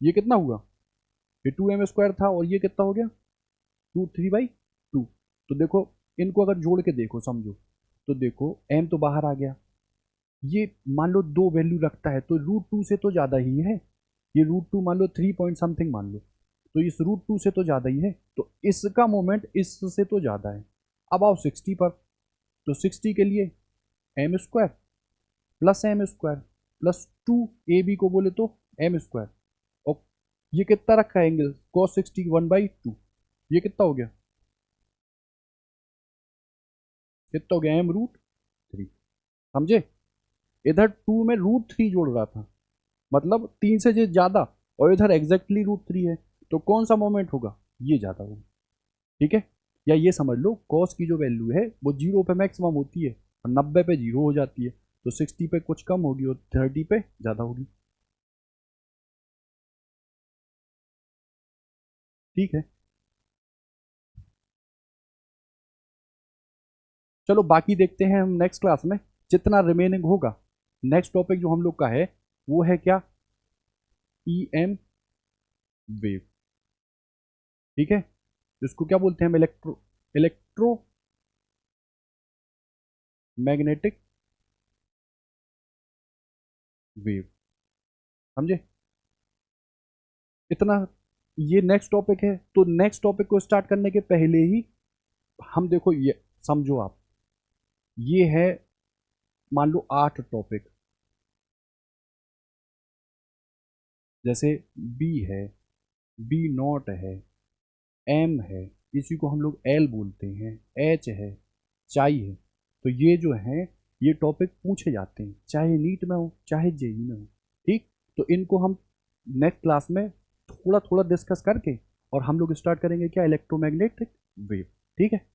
ये कितना हुआ, ये 2m² था, और ये कितना हो गया, √3/2। तो देखो इनको अगर जोड़ के देखो, समझो, तो देखो m तो बाहर आ गया, ये मान लो दो वैल्यू रखता है, तो √2 से तो ज़्यादा ही है। ये √2 मान लो 3 पॉइंट समथिंग मान लो, तो इस √2 से तो ज़्यादा ही है, तो इसका मोमेंट इससे तो ज़्यादा है। अब आओ 60 पर, तो 60 के लिए m² + m² + 2 ab को बोले तो m², और ये कितना रखा है एंगल, cos 60 1/2। ये कितना हो गया, कितना हो गया, m√3। समझे? इधर 2 में √3 जोड़ रहा था, मतलब 3 से जो ज़्यादा, और इधर एग्जैक्टली √3 है, तो कौन सा मोमेंट होगा, ये ज़्यादा होगा। ठीक है, या ये समझ लो कॉस की जो वैल्यू है वो 0 पे मैक्सिमम होती है, और 90 पे 0 हो जाती है, तो 60 पे कुछ कम होगी और 30 पे ज़्यादा होगी। ठीक है, चलो बाकी देखते हैं हम नेक्स्ट क्लास में, जितना रिमेनिंग होगा। नेक्स्ट टॉपिक जो हम लोग का है वो है क्या, EM वेव। ठीक है, इसको क्या बोलते हैं हम, इलेक्ट्रो मैग्नेटिक वेव। समझे? इतना, ये नेक्स्ट टॉपिक है, तो नेक्स्ट टॉपिक को स्टार्ट करने के पहले ही हम देखो, ये समझो आप, ये है मान लो 8 टॉपिक, जैसे बी है, B0 है, M है, इसी को हम लोग L बोलते हैं, H है, चाई है। तो ये जो है, ये टॉपिक पूछे जाते हैं, चाहे नीट में हो चाहे जेई में हो। ठीक, तो इनको हम नेक्स्ट क्लास में थोड़ा थोड़ा डिस्कस करके, और हम लोग स्टार्ट करेंगे क्या, इलेक्ट्रोमैग्नेटिक वेव। ठीक है।